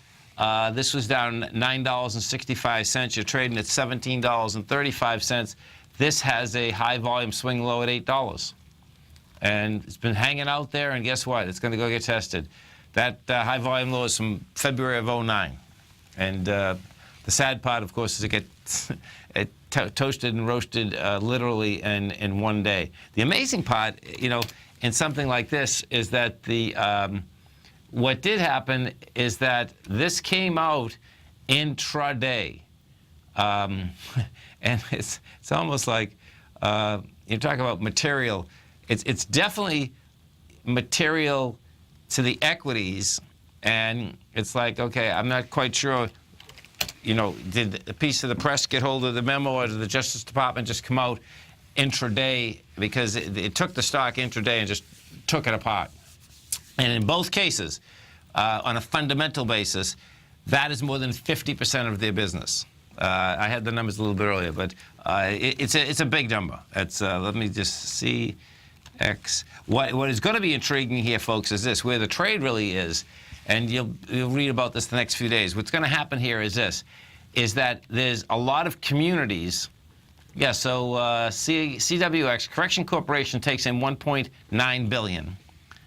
This was down $9.65. You're trading at $17.35. This has a high volume swing low at $8. And it's been hanging out there, and guess what? It's going to go get tested. That high volume low is from February of 2009. And the sad part, of course, is it gets toasted and roasted literally in one day. The amazing part, you know, in something like this is that what did happen is that this came out intraday. And it's almost like you talk about material. It's definitely material to the equities, and it's like, okay, I'm not quite sure, you know, did a piece of the press get hold of the memo, or did the Justice Department just come out intraday? Because it took the stock intraday and just took it apart. And in both cases, on a fundamental basis, that is more than 50% of their business. I had the numbers a little bit earlier, but it's a big number. It's let me just see. What is going to be intriguing here, folks, is this, where the trade really is, and you'll read about this the next few days. What's going to happen here is this, is that there's a lot of communities. Yeah, so CWX, Correction Corporation, takes in $1.9 billion.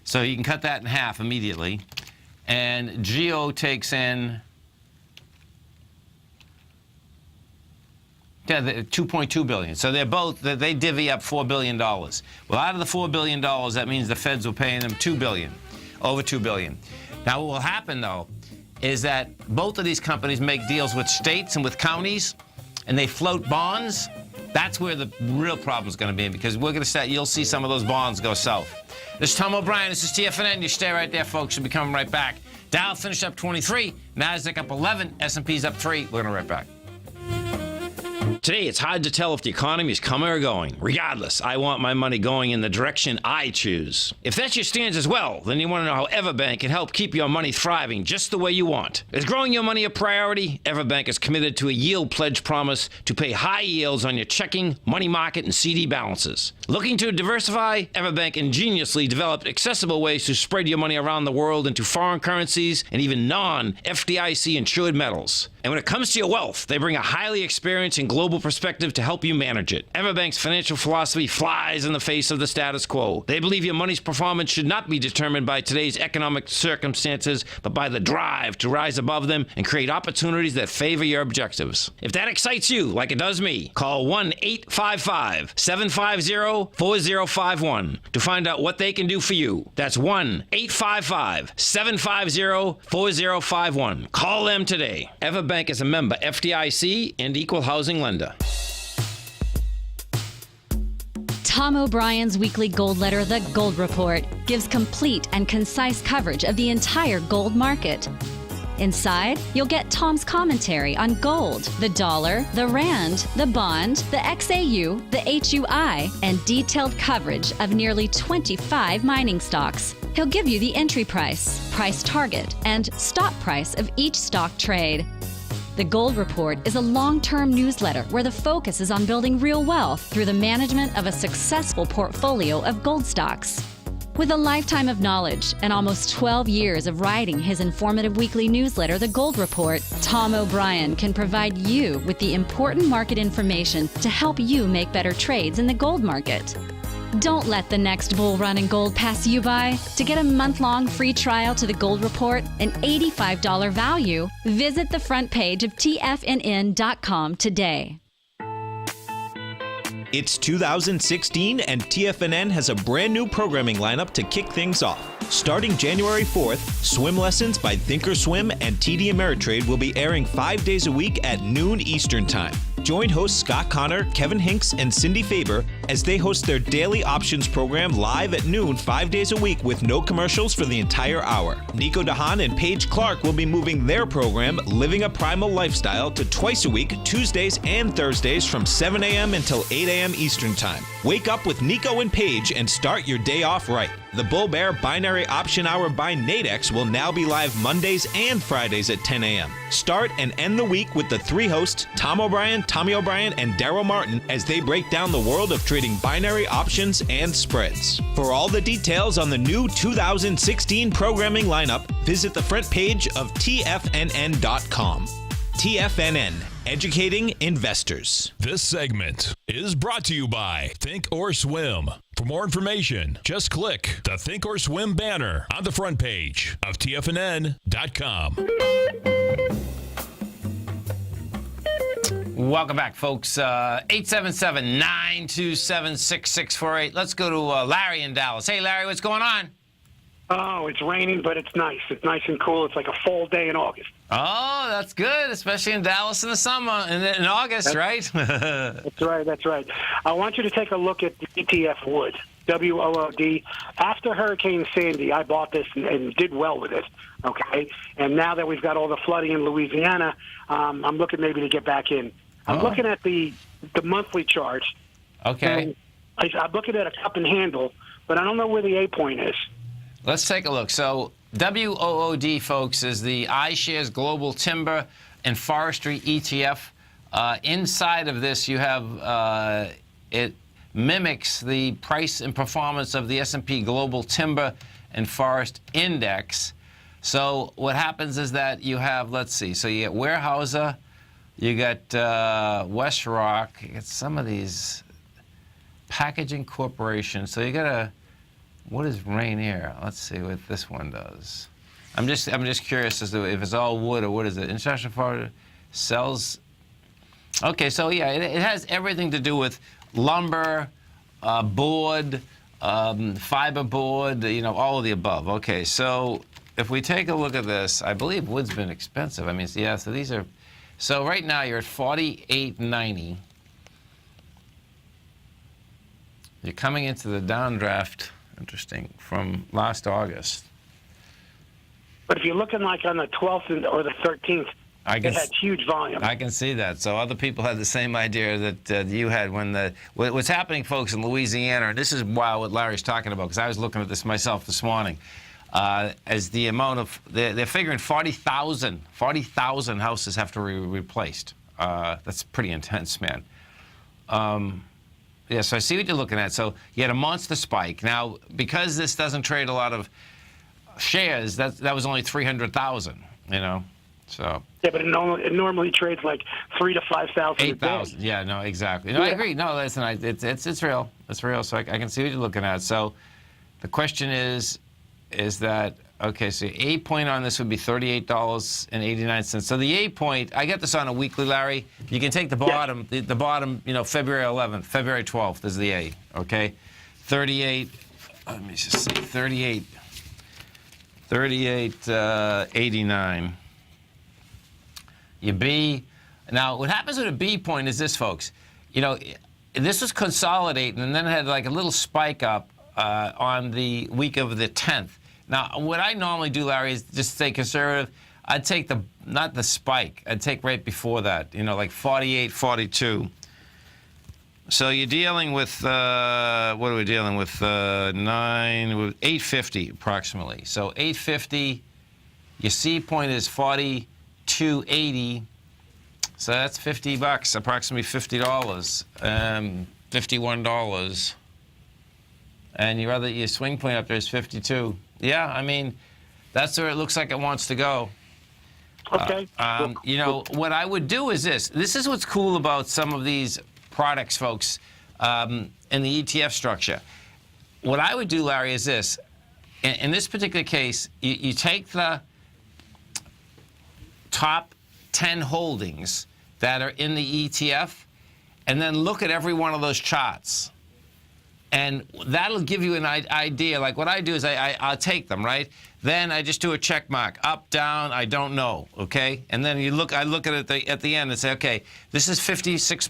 So you can cut that in half immediately. And Geo takes in $2.2 billion. So they divvy up $4 billion. Well, out of the $4 billion, that means the feds were paying them $2 billion, over $2 billion. Now, what will happen, though, is that both of these companies make deals with states and with counties, and they float bonds. That's where the real problem is going to be, because you'll see some of those bonds go south. This is Tom O'Brien. This is TFNN. You stay right there, folks. We'll be coming right back. Dow finished up 23. NASDAQ up 11. S&P's up 3. We're going to be right back. Today, it's hard to tell if the economy is coming or going. Regardless, I want my money going in the direction I choose. If that's your stance as well, then you want to know how Everbank can help keep your money thriving just the way you want. Is growing your money a priority? Everbank is committed to a yield pledge promise to pay high yields on your checking, money market, and CD balances. Looking to diversify? Everbank ingeniously developed accessible ways to spread your money around the world into foreign currencies and even non-FDIC insured metals. And when it comes to your wealth, they bring a highly experienced and global perspective to help you manage it. Everbank's financial philosophy flies in the face of the status quo. They believe your money's performance should not be determined by today's economic circumstances, but by the drive to rise above them and create opportunities that favor your objectives. If that excites you, like it does me, call 1-855-750-4051 to find out what they can do for you. That's 1-855-750-4051. Call them today. Everbank is a member FDIC and equal housing lender. Tom O'Brien's weekly gold letter, The Gold Report, gives complete and concise coverage of the entire gold market. Inside, you'll get Tom's commentary on gold, the dollar, the rand, the bond, the XAU, the HUI, and detailed coverage of nearly 25 mining stocks. He'll give you the entry price, price target, and stop price of each stock trade. The Gold Report is a long-term newsletter where the focus is on building real wealth through the management of a successful portfolio of gold stocks. With a lifetime of knowledge and almost 12 years of writing his informative weekly newsletter, The Gold Report, Tom O'Brien can provide you with the important market information to help you make better trades in the gold market. Don't let the next bull run in gold pass you by. To get a month-long free trial to The Gold Report, an $85 value, visit the front page of TFNN.com today. It's 2016 and TFNN has a brand new programming lineup to kick things off. Starting January 4th, swim lessons by Thinkorswim and TD Ameritrade will be airing 5 days a week at noon Eastern Time. Join hosts Scott Connor, Kevin Hinks, and Cindy Faber as they host their daily options program live at noon 5 days a week with no commercials for the entire hour. Nico DeHaan and Paige Clark will be moving their program, Living a Primal Lifestyle, to twice a week, Tuesdays and Thursdays from 7 a.m. until 8 a.m. Eastern Time. Wake up with Nico and Paige and start your day off right. The Bull Bear Binary Option Hour by Nadex will now be live Mondays and Fridays at 10 a.m. Start and end the week with the three hosts, Tom O'Brien, Tommy O'Brien, and Daryl Martin, as they break down the world of trading binary options and spreads. For all the details on the new 2016 programming lineup, visit the front page of TFNN.com. TFNN, educating investors. This segment is brought to you by Think or Swim. For more information, just click the Think or Swim banner on the front page of TFNN.com. Welcome back, folks. 877-927-6648. Let's go to Larry in Dallas. Hey, Larry, what's going on? Oh, it's raining, but it's nice. It's nice and cool. It's like a fall day in August. Oh, that's good, especially in Dallas in the summer, in August, right? That's right, that's right. I want you to take a look at the ETF Wood, WOOD. After Hurricane Sandy, I bought this and did well with it, okay? And now that we've got all the flooding in Louisiana, I'm looking maybe to get back in. I'm looking at the monthly chart. Okay. I'm looking at a cup and handle, but I don't know where the A point is. Let's take a look. So WOOD, folks, is the iShares Global Timber and Forestry ETF. Inside of this, you have it mimics the price and performance of the S&P Global Timber and Forest Index. So what happens is that you have, let's see, so you get Weyerhaeuser, you got WestRock, you got some of these packaging corporations. So you got a, what is Rainier? Let's see what this one does. I'm just curious as to if it's all wood or what is it? International Forest sells. Okay, so yeah, it has everything to do with lumber, board, fiber board, you know, all of the above. Okay, so if we take a look at this, I believe wood's been expensive. I mean, yeah, so these are, so right now you're at $48.90. You're coming into the downdraft, interesting, from last August. But if you're looking like on the 12th or the 13th, It had huge volume. I can see that. So other people had the same idea that you had when what's happening, folks, in Louisiana, and this is wild what Larry's talking about, because I was looking at this myself this morning, as the amount of, they're figuring 40,000 houses have to be replaced. That's pretty intense, man. Yeah, so I see what you're looking at. So you had a monster spike. Now, because this doesn't trade a lot of shares, that was only 300,000, you know, so. Yeah, but it normally trades like 3,000 to 5,000. 8,000. Yeah, no, exactly. No, yeah. I agree. No, listen, it's real. It's real. So I can see what you're looking at. So the question is that, okay? So A point on this would be $38.89. So the A point, I get this on a weekly, Larry. You can take the bottom, the bottom. You know, February 11th, February 12th is the A. Okay, 38. Let me just see, 38.89. Your B. Now, what happens with a B point is this, folks. You know, this was consolidating, and then it had like a little spike up on the week of the 10th. Now, what I normally do, Larry, is just stay conservative. I'd take not the spike. I'd take right before that, you know, like 48, 42. So you're dealing with, what are we dealing with? 850 approximately. So 850, your C point is 42.80. So that's $50, approximately $50, $51. And your swing point up there is 52. Yeah, I mean, that's where it looks like it wants to go. Okay. You know, what I would do is this. This is what's cool about some of these products, folks, in the ETF structure. What I would do, Larry, is this. In this particular case, you take the top 10 holdings that are in the ETF and then look at every one of those charts. And that'll give you an idea. Like what I do is I'll take them, right? Then I just do a check mark, up, down, I don't know, okay? And then I look at it at the end and say, okay, this is 56%.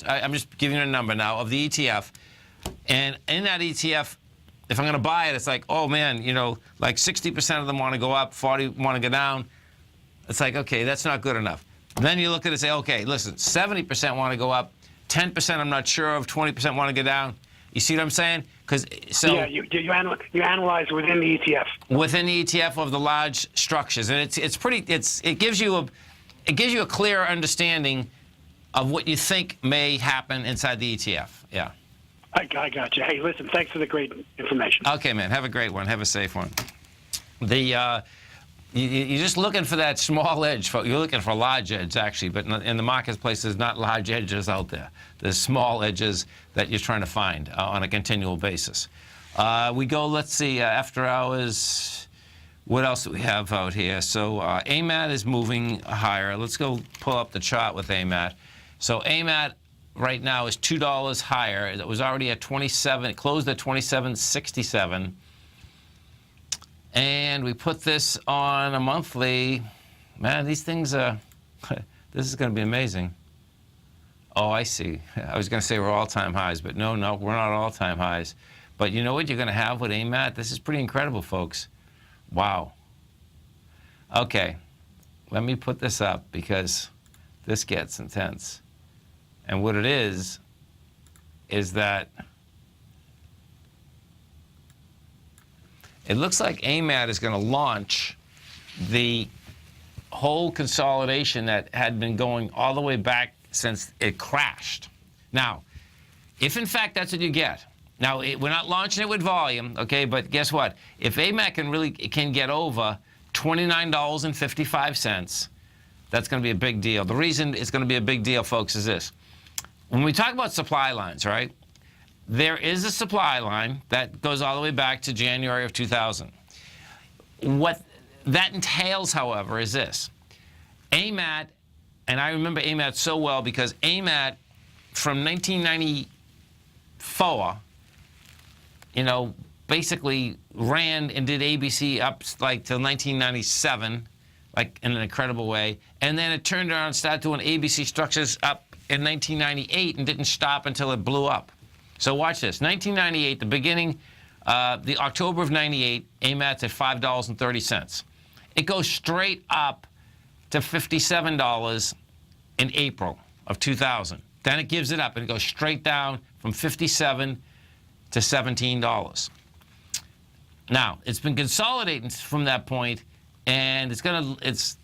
I'm just giving you a number now of the ETF. And in that ETF, if I'm going to buy it, it's like, oh man, you know, like 60% of them want to go up, 40 want to go down. It's like, okay, that's not good enough. Then you look at it and say, okay, listen, 70% want to go up, 10% I'm not sure of, 20% want to go down. You see what I'm saying? Yeah, you analyze within the ETF. Within the ETF of the large structures, and it gives you a clear understanding of what you think may happen inside the ETF. Yeah. I got you. Hey, listen, thanks for the great information. Okay, man. Have a great one. Have a safe one. You're just looking for that small edge. You're looking for large edge, actually, but in the marketplace, there's not large edges out there. There's small edges that you're trying to find on a continual basis. We go, let's see, after hours, what else do we have out here? So AMAT is moving higher. Let's go pull up the chart with AMAT. So AMAT right now is $2 higher. It was already at 27. It closed at 27.67. And we put this on a monthly. Man, these things are, this is going to be amazing. Oh, I see. I was going to say we're all-time highs, but no, we're not all-time highs. But you know what you're going to have with AMAT? This is pretty incredible, folks. Wow. Okay, let me put this up because this gets intense. And what it is that it looks like AMAT is going to launch the whole consolidation that had been going all the way back since it crashed. Now, if in fact that's what you get, now we're not launching it with volume, okay, but guess what? If AMAT can get over $29.55, that's going to be a big deal. The reason it's going to be a big deal, folks, is this. When we talk about supply lines, right? There is a supply line that goes all the way back to January of 2000. What that entails, however, is this. AMAT, and I remember AMAT so well because AMAT from 1994, you know, basically ran and did ABC up like till 1997, like in an incredible way. And then it turned around and started doing ABC structures up in 1998 and didn't stop until it blew up. So watch this. 1998, the beginning, the October of 98, AMAT's at $5.30. It goes straight up to $57 in April of 2000. Then it gives it up and it goes straight down from $57 to $17. Now, it's been consolidating from that point, and it's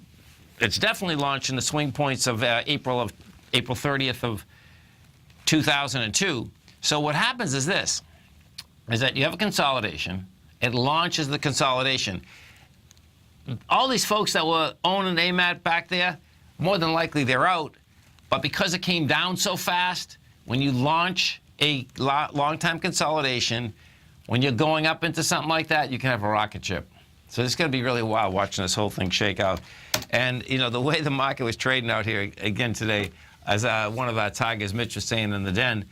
definitely launched in the swing points of April 30th of 2002. So what happens is this, is that you have a consolidation. It launches the consolidation. All these folks that were owning AMAT back there, more than likely they're out. But because it came down so fast, when you launch a long-time consolidation, when you're going up into something like that, you can have a rocket ship. So it's going to be really wild watching this whole thing shake out. And, you know, the way the market was trading out here again today, as one of our tigers, Mitch, was saying in the den,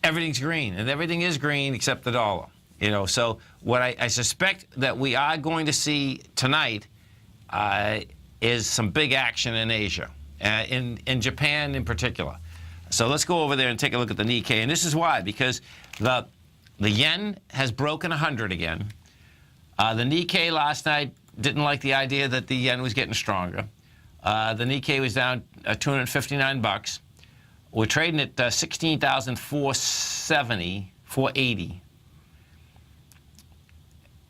everything's green. And everything is green except the dollar. You know, so what I suspect that we are going to see tonight is some big action in Asia, in Japan in particular. So let's go over there and take a look at the Nikkei. And this is why, because the yen has broken 100 again. The Nikkei last night didn't like the idea that the yen was getting stronger. The Nikkei was down $259. We're trading at 16,470, 480.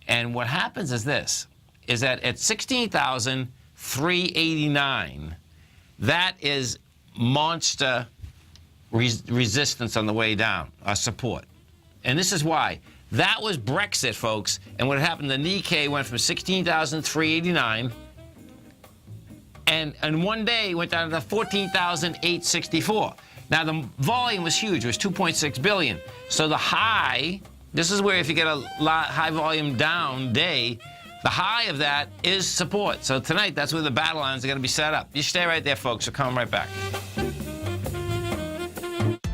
And what happens is this, is that at 16,389, that is monster resistance on the way down, support. And this is why. That was Brexit, folks. And what happened, the Nikkei went from 16,389 and in one day went down to 14,864. Now, the volume was huge. It was 2.6 billion. So the high, this is where if you get a high volume down day, the high of that is support. So tonight, that's where the battle lines are going to be set up. You stay right there, folks. We'll come right back.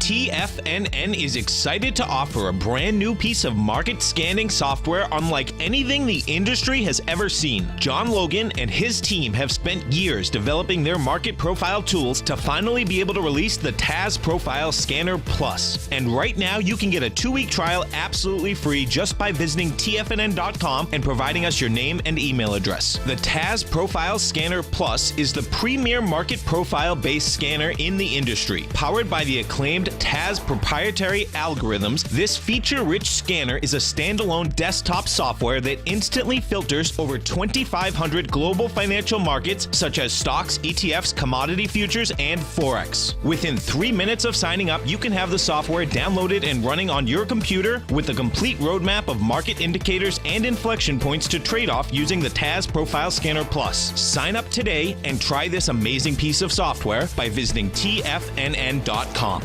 TFNN is excited to offer a brand new piece of market scanning software unlike anything the industry has ever seen. John Logan and his team have spent years developing their market profile tools to finally be able to release the TAS Profile Scanner Plus. And right now, you can get a 2-week trial absolutely free just by visiting TFNN.com and providing us your name and email address. The TAS Profile Scanner Plus is the premier market profile-based scanner in the industry. Powered by the acclaimed TAS proprietary algorithms, this feature-rich scanner is a standalone desktop software that instantly filters over 2,500 global financial markets such as stocks, ETFs, commodity futures, and Forex. Within 3 minutes of signing up, you can have the software downloaded and running on your computer with a complete roadmap of market indicators and inflection points to trade off using the TAS Profile Scanner Plus. Sign up today and try this amazing piece of software by visiting TFNN.com.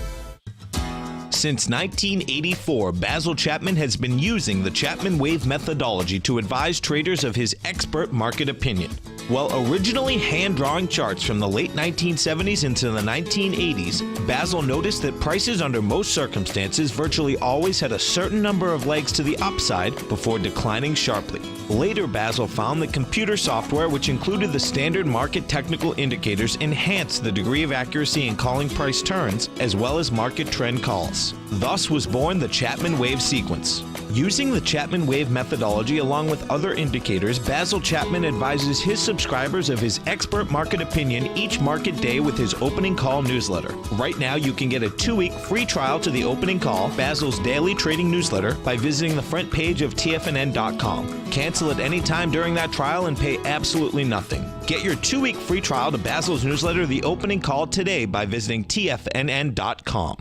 Since 1984, Basil Chapman has been using the Chapman Wave methodology to advise traders of his expert market opinion. While originally hand-drawing charts from the late 1970s into the 1980s, Basil noticed that prices under most circumstances virtually always had a certain number of legs to the upside before declining sharply. Later, Basil found that computer software, which included the standard market technical indicators, enhanced the degree of accuracy in calling price turns, as well as market trend calls. Thus was born the Chapman Wave sequence. Using the Chapman Wave methodology along with other indicators, Basil Chapman advises his subscribers of his expert market opinion each market day with his opening call newsletter. Right now, you can get a 2-week free trial to the opening call, Basil's daily trading newsletter, by visiting the front page of TFNN.com. Cancel at any time during that trial and pay absolutely nothing. Get your 2-week free trial to Basil's newsletter, The Opening Call, today by visiting TFNN.com.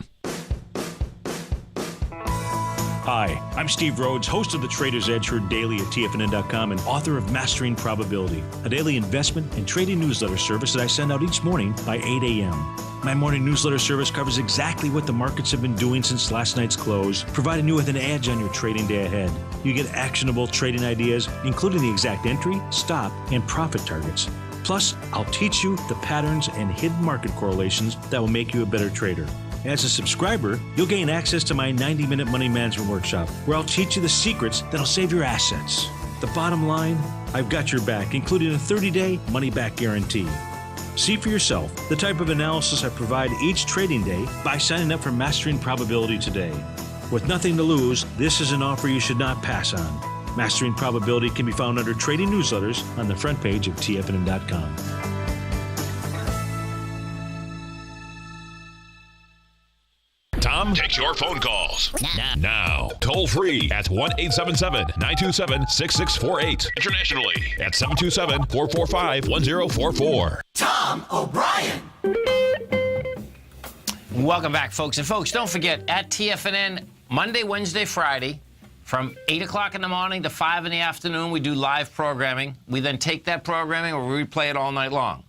Hi, I'm Steve Rhodes, host of the Trader's Edge heard daily at TFNN.com and author of Mastering Probability, a daily investment and trading newsletter service that I send out each morning by 8 a.m. My morning newsletter service covers exactly what the markets have been doing since last night's close, providing you with an edge on your trading day ahead. You get actionable trading ideas, including the exact entry, stop, and profit targets. Plus, I'll teach you the patterns and hidden market correlations that will make you a better trader. As a subscriber, you'll gain access to my 90-minute money management workshop, where I'll teach you the secrets that'll save your assets. The bottom line, I've got your back, including a 30-day money-back guarantee. See for yourself the type of analysis I provide each trading day by signing up for Mastering Probability today. With nothing to lose, this is an offer you should not pass on. Mastering Probability can be found under Trading Newsletters on the front page of TFNN.com. TFNN takes your phone calls. Now, toll free at 1-877-927-6648. Internationally at 727-445-1044. Tom O'Brien. Welcome back, folks. And folks, don't forget, at TFNN, Monday, Wednesday, Friday, from 8 o'clock in the morning to 5 in the afternoon, we do live programming. We then take that programming and we replay it all night long.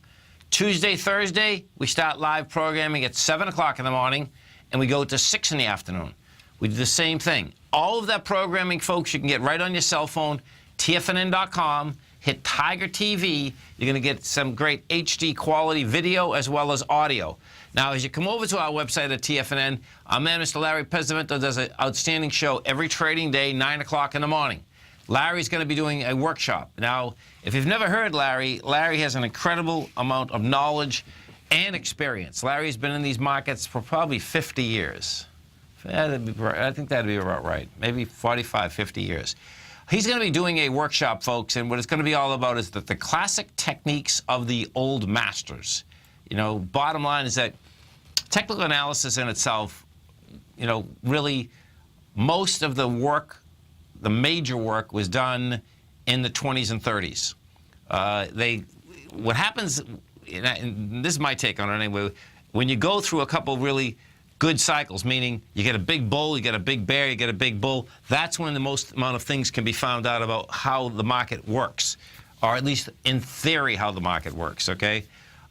Tuesday, Thursday, we start live programming at 7 o'clock in the morning, and we go to 6 in the afternoon. We do the same thing. All of that programming, folks, you can get right on your cell phone, TFNN.com. Hit Tiger TV. You're going to get some great HD quality video as well as audio. Now, as you come over to our website at TFNN, our man, Mr. Larry Pesavento, does an outstanding show every trading day, 9 o'clock in the morning. Larry's going to be doing a workshop. Now, if you've never heard Larry, Larry has an incredible amount of knowledge and experience. Larry's been in these markets for probably 50 years. I think that'd be about right. Maybe 45, 50 years. He's going to be doing a workshop, folks, and what it's going to be all about is that the classic techniques of the old masters. You know, bottom line is that technical analysis in itself, you know, really most of the work, the major work, was done in the 20s and 30s. What happens, and this is my take on it anyway, when you go through a couple really good cycles, meaning you get a big bull, you get a big bear, you get a big bull, that's when the most amount of things can be found out about how the market works, or at least in theory how the market works, okay?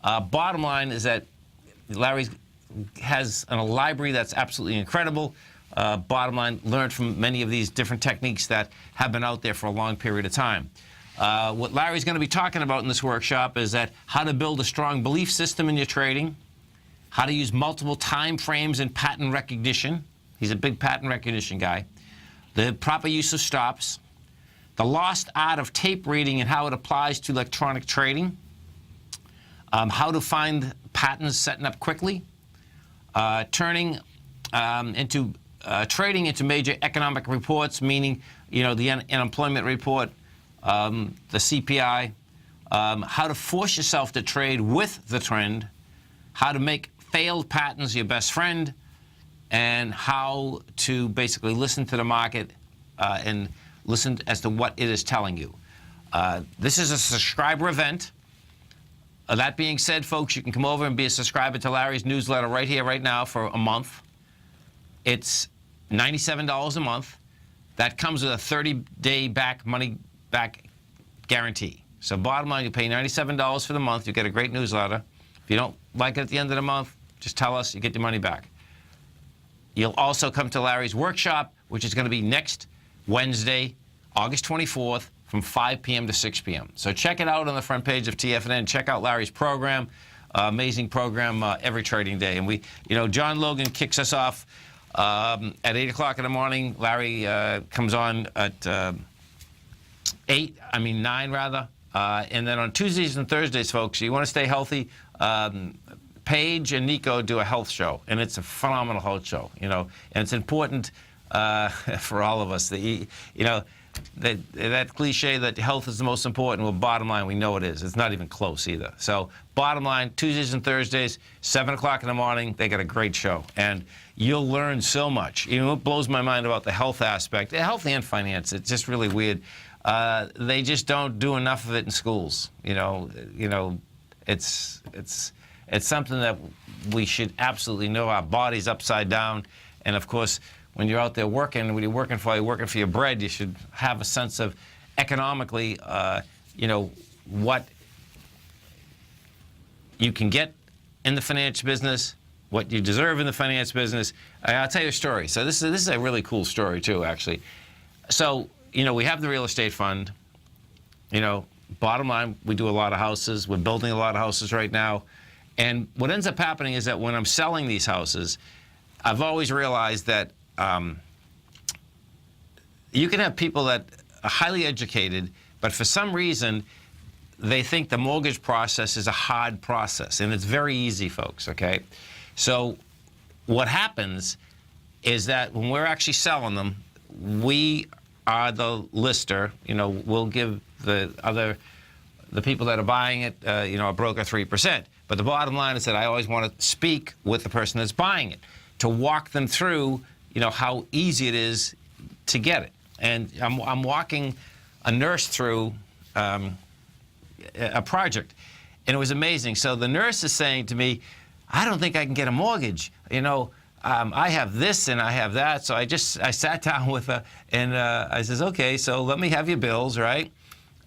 Bottom line is that Larry has a library that's absolutely incredible. Bottom line, learned from many of these different techniques that have been out there for a long period of time. What Larry's going to be talking about in this workshop is that how to build a strong belief system in your trading, how to use multiple time frames and pattern recognition. He's a big pattern recognition guy. The proper use of stops, the lost art of tape reading and how it applies to electronic trading, how to find patterns setting up quickly, turning into trading into major economic reports, meaning, you know, the unemployment report, the CPI, how to force yourself to trade with the trend, how to make failed patterns your best friend, and how to basically listen to the market and listen as to what it is telling you. This is a subscriber event. That being said, folks, you can come over and be a subscriber to Larry's newsletter right here, right now for a month. It's $97 a month. That comes with a 30-day money back guarantee. So bottom line, you pay $97 for the month. You get a great newsletter. If you don't like it at the end of the month, just tell us. You get your money back. You'll also come to Larry's workshop, which is going to be next Wednesday, August 24th, from 5 p.m. to 6 p.m. So check it out on the front page of TFNN. Check out Larry's program. Amazing program every trading day. And we, you know, John Logan kicks us off at 8 o'clock in the morning. Larry comes on at 9 rather. And then on Tuesdays and Thursdays, folks, you want to stay healthy. Paige and Nico do a health show, and it's a phenomenal health show, you know, and it's important for all of us. You know, that cliche that health is the most important, well, bottom line, we know it is. It's not even close either. So bottom line, Tuesdays and Thursdays, 7 o'clock in the morning, they got a great show. And you'll learn so much. You know, it blows my mind about the health aspect, health and finance. It's just really weird. They just don't do enough of it in schools. You know, it's something that we should absolutely know. Our body's upside down, and of course, when you're out there working, when you're working for your bread, you should have a sense of economically, you know, what you can get in the finance business, what you deserve in the finance business. I'll tell you a story. So this is a really cool story too, actually. So, you know, we have the real estate fund. You know, bottom line, we do a lot of houses. We're building a lot of houses right now. And what ends up happening is that when I'm selling these houses, I've always realized that you can have people that are highly educated, but for some reason, they think the mortgage process is a hard process. And it's very easy, folks, okay? So what happens is that when we're actually selling them, we are the lister. You know, we'll give the people that are buying it, you know, a broker 3%. But the bottom line is that I always want to speak with the person that's buying it. to walk them through, how easy it is to get it. And I'm walking a nurse through a project, and it was amazing. So the nurse is saying to me, I don't think I can get a mortgage. I have this and I have that. So I sat down with her, and I says, okay, so let me have your bills, right?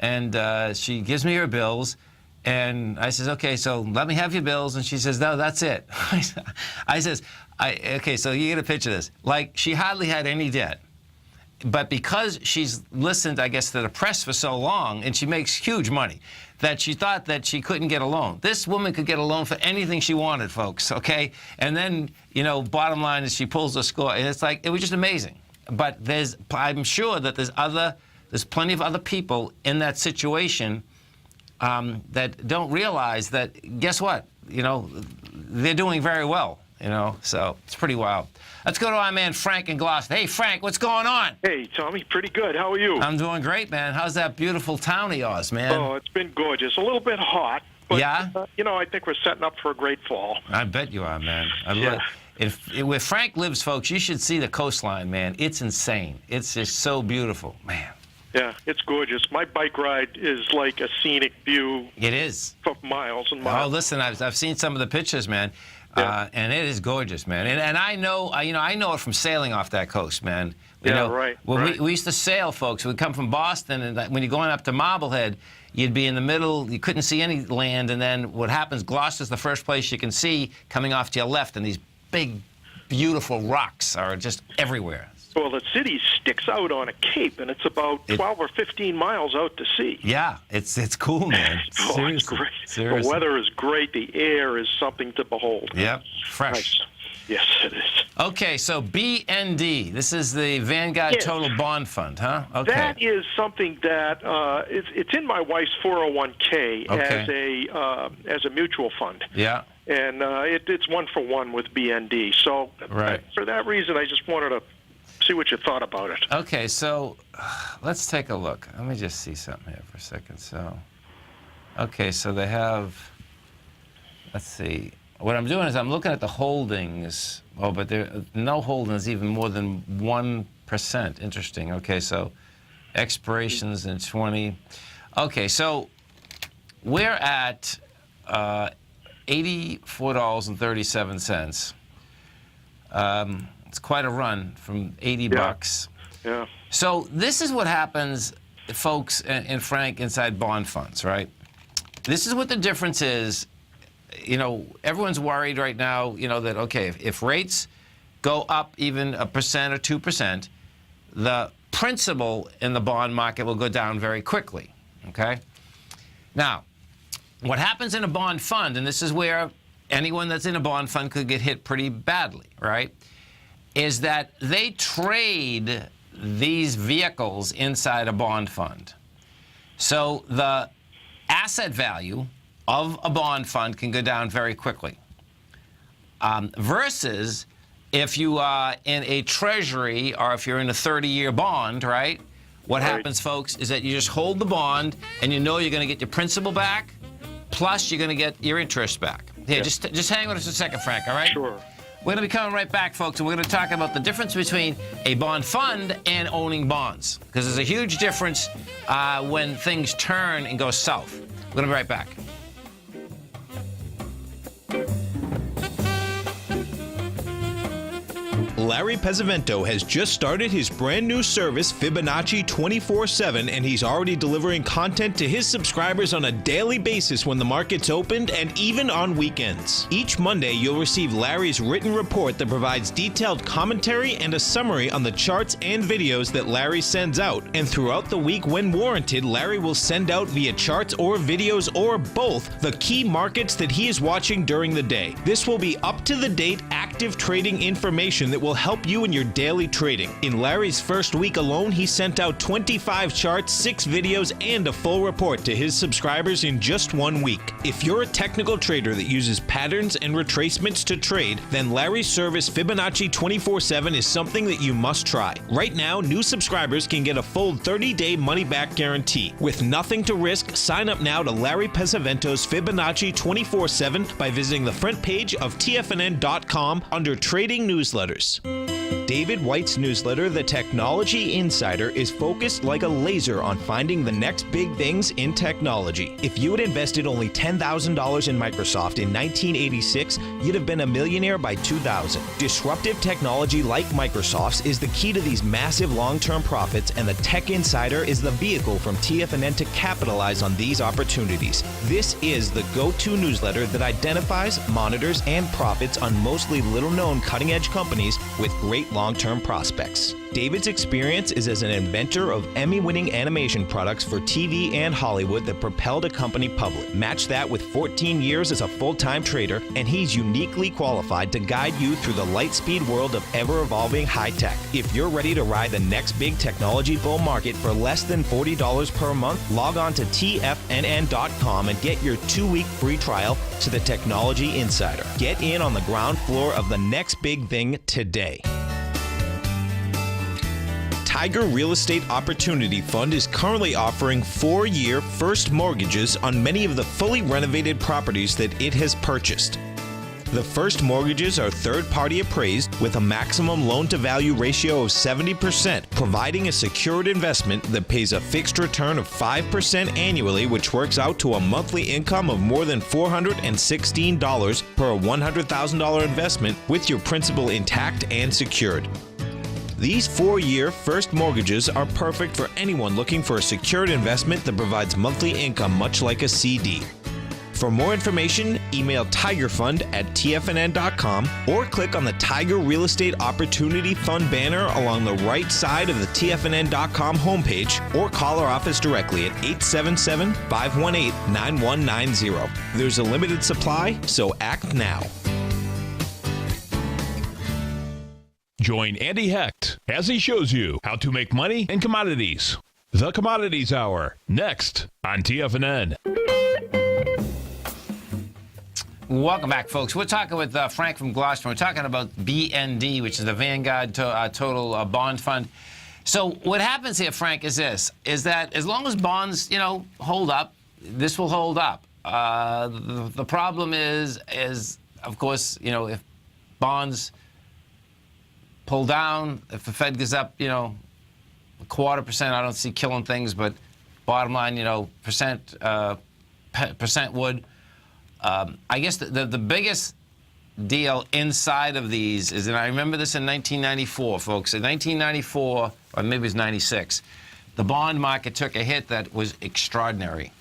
And she gives me her bills, and I says, okay, so let me have your bills. And she says, no, that's it. I says, okay, so you get a picture of this. Like, she hardly had any debt. But because she's listened, I guess, to the press for so long, and she makes huge money, that she thought that she couldn't get a loan. This woman could get a loan for anything she wanted, folks, okay? And then, bottom line is she pulls the score. And it's like, it was just amazing. But I'm sure that there's plenty of other people in that situation that don't realize that, guess what? They're doing very well, so it's pretty wild. Let's go to our man Frank in Gloucester. Hey, Frank, what's going on? Hey, Tommy, pretty good. How are you? I'm doing great, man. How's that beautiful town of yours, man? Oh, it's been gorgeous. A little bit hot, but, yeah? I think we're setting up for a great fall. I bet you are, man. Where Frank lives, folks, you should see the coastline, man. It's insane. It's just so beautiful, man. Yeah, it's gorgeous. My bike ride is like a scenic view. It is. For miles and miles. Oh, listen, I've seen some of the pictures, man. Yeah. And it is gorgeous, man. And I know, I know it from sailing off that coast, man. Right. Well, right. We used to sail, folks. We'd come from Boston, and when you're going up to Marblehead, you'd be in the middle. You couldn't see any land, and then what happens? Gloucester's the first place you can see coming off to your left, and these big, beautiful rocks are just everywhere. Well, the city sticks out on a cape, and it's about 12 or 15 miles out to sea. Yeah, it's cool, man. It's great. Seriously. The weather is great. The air is something to behold. Yep, fresh. Nice. Yes, it is. Okay, so BND. This is the Vanguard Total Bond Fund, huh? Okay. That is something that it's in my wife's 401k as a mutual fund. Yeah. And it's 1-for-1 with BND. So for that reason, I just wanted to see what you thought about it. Okay, so let's take a look. Let me just see something here for a second. So, okay, so they have, let's see. What I'm doing is I'm looking at the holdings. Oh, but there no holdings even more than 1%. Interesting. Okay, so expirations in 20. Okay, so we're at $84.37. It's quite a run from 80 bucks. Yeah. So this is what happens, folks, and Frank, inside bond funds, right? This is what the difference is. Everyone's worried right now, that, okay, if rates go up even 1% or 2%, the principal in the bond market will go down very quickly, okay? Now, what happens in a bond fund, and this is where anyone that's in a bond fund could get hit pretty badly, right, is that they trade these vehicles inside a bond fund. So the asset value of a bond fund can go down very quickly. Versus if you are in a treasury or if you're in a 30-year bond, right? What happens, folks, is that you just hold the bond and you're going to get your principal back, plus you're going to get your interest back. Here, just hang with us a second, Frank, all right? Sure. We're going to be coming right back, folks, and we're going to talk about the difference between a bond fund and owning bonds, because there's a huge difference when things turn and go south. We're going to be right back. Larry Pesavento has just started his brand new service, Fibonacci 24/7, and he's already delivering content to his subscribers on a daily basis when the market's opened and even on weekends. Each Monday, you'll receive Larry's written report that provides detailed commentary and a summary on the charts and videos that Larry sends out. And throughout the week, when warranted, Larry will send out via charts or videos or both the key markets that he is watching during the day. This will be up-to-the-date, active trading information that will help you in your daily trading. In Larry's first week alone, he sent out 25 charts, 6 videos, and a full report to his subscribers in just 1 week. If you're a technical trader that uses patterns and retracements to trade, then Larry's service Fibonacci 24/7 is something that you must try. Right now, new subscribers can get a full 30-day money-back guarantee. With nothing to risk, sign up now to Larry Pesavento's Fibonacci 24/7 by visiting the front page of TFNN.com under Trading Newsletters. David White's newsletter, The Technology Insider, is focused like a laser on finding the next big things in technology. If you had invested only $10,000 in Microsoft in 1986, you'd have been a millionaire by 2000. Disruptive technology like Microsoft's is the key to these massive long-term profits, and the Tech Insider is the vehicle from TFNN to capitalize on these opportunities. This is the go-to newsletter that identifies, monitors, and profits on mostly little-known cutting-edge companies with great long-term prospects. David's experience is as an inventor of Emmy-winning animation products for TV and Hollywood that propelled a company public. Match that with 14 years as a full-time trader, and he's uniquely qualified to guide you through the light-speed world of ever-evolving high-tech. If you're ready to ride the next big technology bull market for less than $40 per month, log on to TFNN.com and get your 2-week free trial to the Technology Insider. Get in on the ground floor of the next big thing today. Tiger Real Estate Opportunity Fund is currently offering 4-year first mortgages on many of the fully renovated properties that it has purchased. The first mortgages are third-party appraised with a maximum loan-to-value ratio of 70%, providing a secured investment that pays a fixed return of 5% annually, which works out to a monthly income of more than $416 per $100,000 investment with your principal intact and secured. These 4-year first mortgages are perfect for anyone looking for a secured investment that provides monthly income much like a CD. For more information, email tigerfund@tfnn.com or click on the Tiger Real Estate Opportunity Fund banner along the right side of the tfnn.com homepage, or call our office directly at 877-518-9190. There's a limited supply, so act now. Join Andy Hecht as he shows you how to make money in commodities. The Commodities Hour, next on TFNN. Welcome back, folks. We're talking with Frank from Gloucester. We're talking about BND, which is the Vanguard Total Bond Fund. So what happens here, Frank, is this, is that as long as bonds, hold up, this will hold up. The problem is, of course, if bonds pull down, if the Fed goes up, 0.25%, I don't see killing things, but bottom line, percent would. I guess the biggest deal inside of these is, and I remember this in 1994, folks. In 1994, or maybe it was 96, the bond market took a hit that was extraordinary.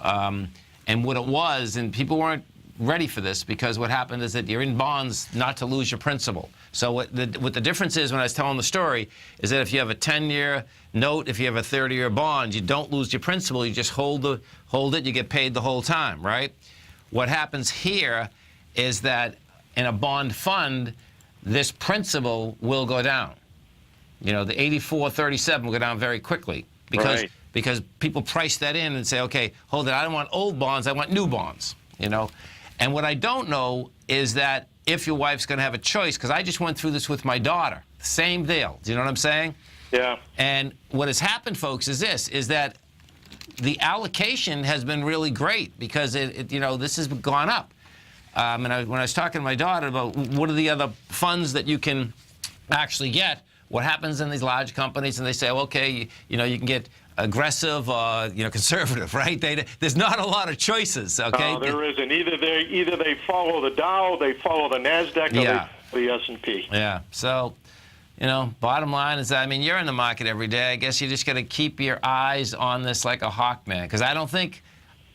And what it was, and people weren't ready for this, because what happened is that you're in bonds not to lose your principal. So what the difference is, when I was telling the story, is that if you have a 10-year note, if you have a 30-year bond, you don't lose your principal. You just hold it. You get paid the whole time, right? What happens here is that in a bond fund, this principal will go down. The 84.37 will go down very quickly because people price that in and say, okay, hold it. I don't want old bonds. I want new bonds. And what I don't know is that if your wife's going to have a choice, because I just went through this with my daughter, same deal. Do you know what I'm saying? Yeah. And what has happened, folks, is this, is that the allocation has been really great, because this has gone up. And when I was talking to my daughter about what are the other funds that you can actually get, what happens in these large companies, and they say, well, okay, you can get aggressive, conservative, right? There's not a lot of choices, okay? No, there isn't. Either they follow the Dow, they follow the NASDAQ, or they follow the S&P. Yeah, so, bottom line is that, you're in the market every day. I guess you just got to keep your eyes on this like a hawk, man, because I don't think,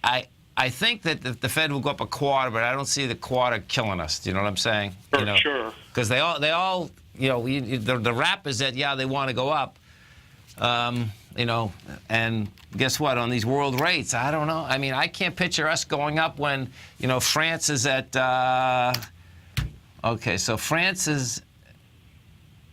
I think that the Fed will go up a quarter, but I don't see the quarter killing us. Do you know what I'm saying? Sure. Because they all, the rap is that, they want to go up. And guess what? On these world rates, I don't know. I can't picture us going up when, France is at, okay, so France is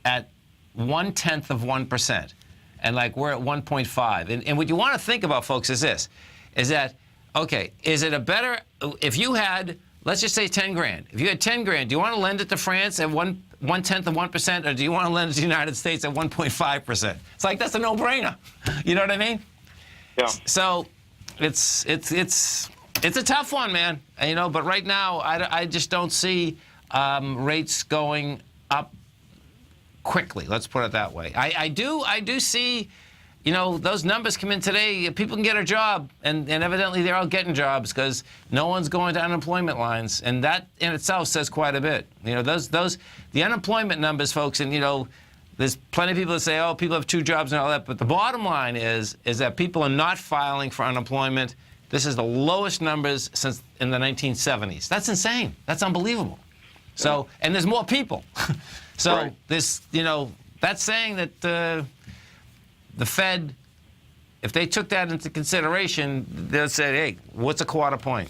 at 0.1%. And we're at 1.5. And what you want to think about, folks, is this, is that, okay, is it a better, if you had, let's just say 10 grand. If you had 10 grand, do you want to lend it to France at 0.1%, or do you want to lend it to the United States at 1.5%? It's that's a no-brainer. You know what I mean? Yeah. So it's a tough one, man. But right now, I just don't see rates going up quickly. Let's put it that way. I do see, those numbers come in today. People can get a job, and evidently they're all getting jobs because no one's going to unemployment lines, and that in itself says quite a bit. The unemployment numbers, folks, and there's plenty of people that say, oh, people have 2 jobs and all that, but the bottom line is that people are not filing for unemployment. This is the lowest numbers since in the 1970s. That's insane. That's unbelievable. So, and there's more people. So right. this, that's saying that the Fed, if they took that into consideration, they'll say, hey, what's a quarter point?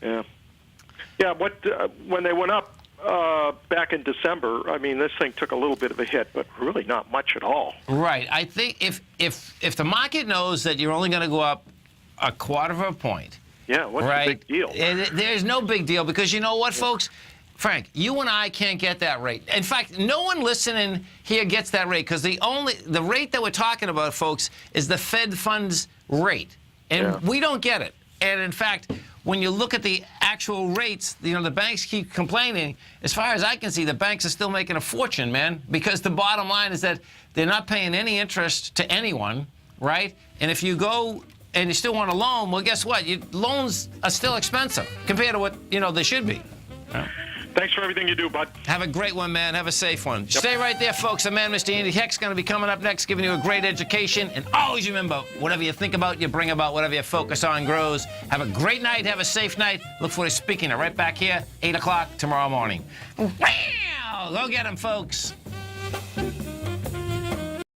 Yeah. When they went up back in December, I mean, this thing took a little bit of a hit, but really not much at all. Right. I think if the market knows that you're only going to go up a quarter of a point. Yeah, what's the big deal? There's no big deal because you know what, folks? Frank, you and I can't get that rate. In fact, no one listening here gets that rate because the rate that we're talking about, folks, is the Fed funds rate. And we don't get it. And in fact, when you look at the actual rates, the banks keep complaining. As far as I can see, the banks are still making a fortune, man, because the bottom line is that they're not paying any interest to anyone, right? And if you go and you still want a loan, well, guess what? Loans are still expensive compared to what, they should be. Yeah. Thanks for everything you do, bud. Have a great one, man. Have a safe one. Yep. Stay right there, folks. The man, Mr. Andy Heck's going to be coming up next, giving you a great education. And always remember, whatever you think about, you bring about. Whatever you focus on grows. Have a great night. Have a safe night. Look forward to speaking to right back here, 8 o'clock tomorrow morning. Wow! Go get 'em, folks.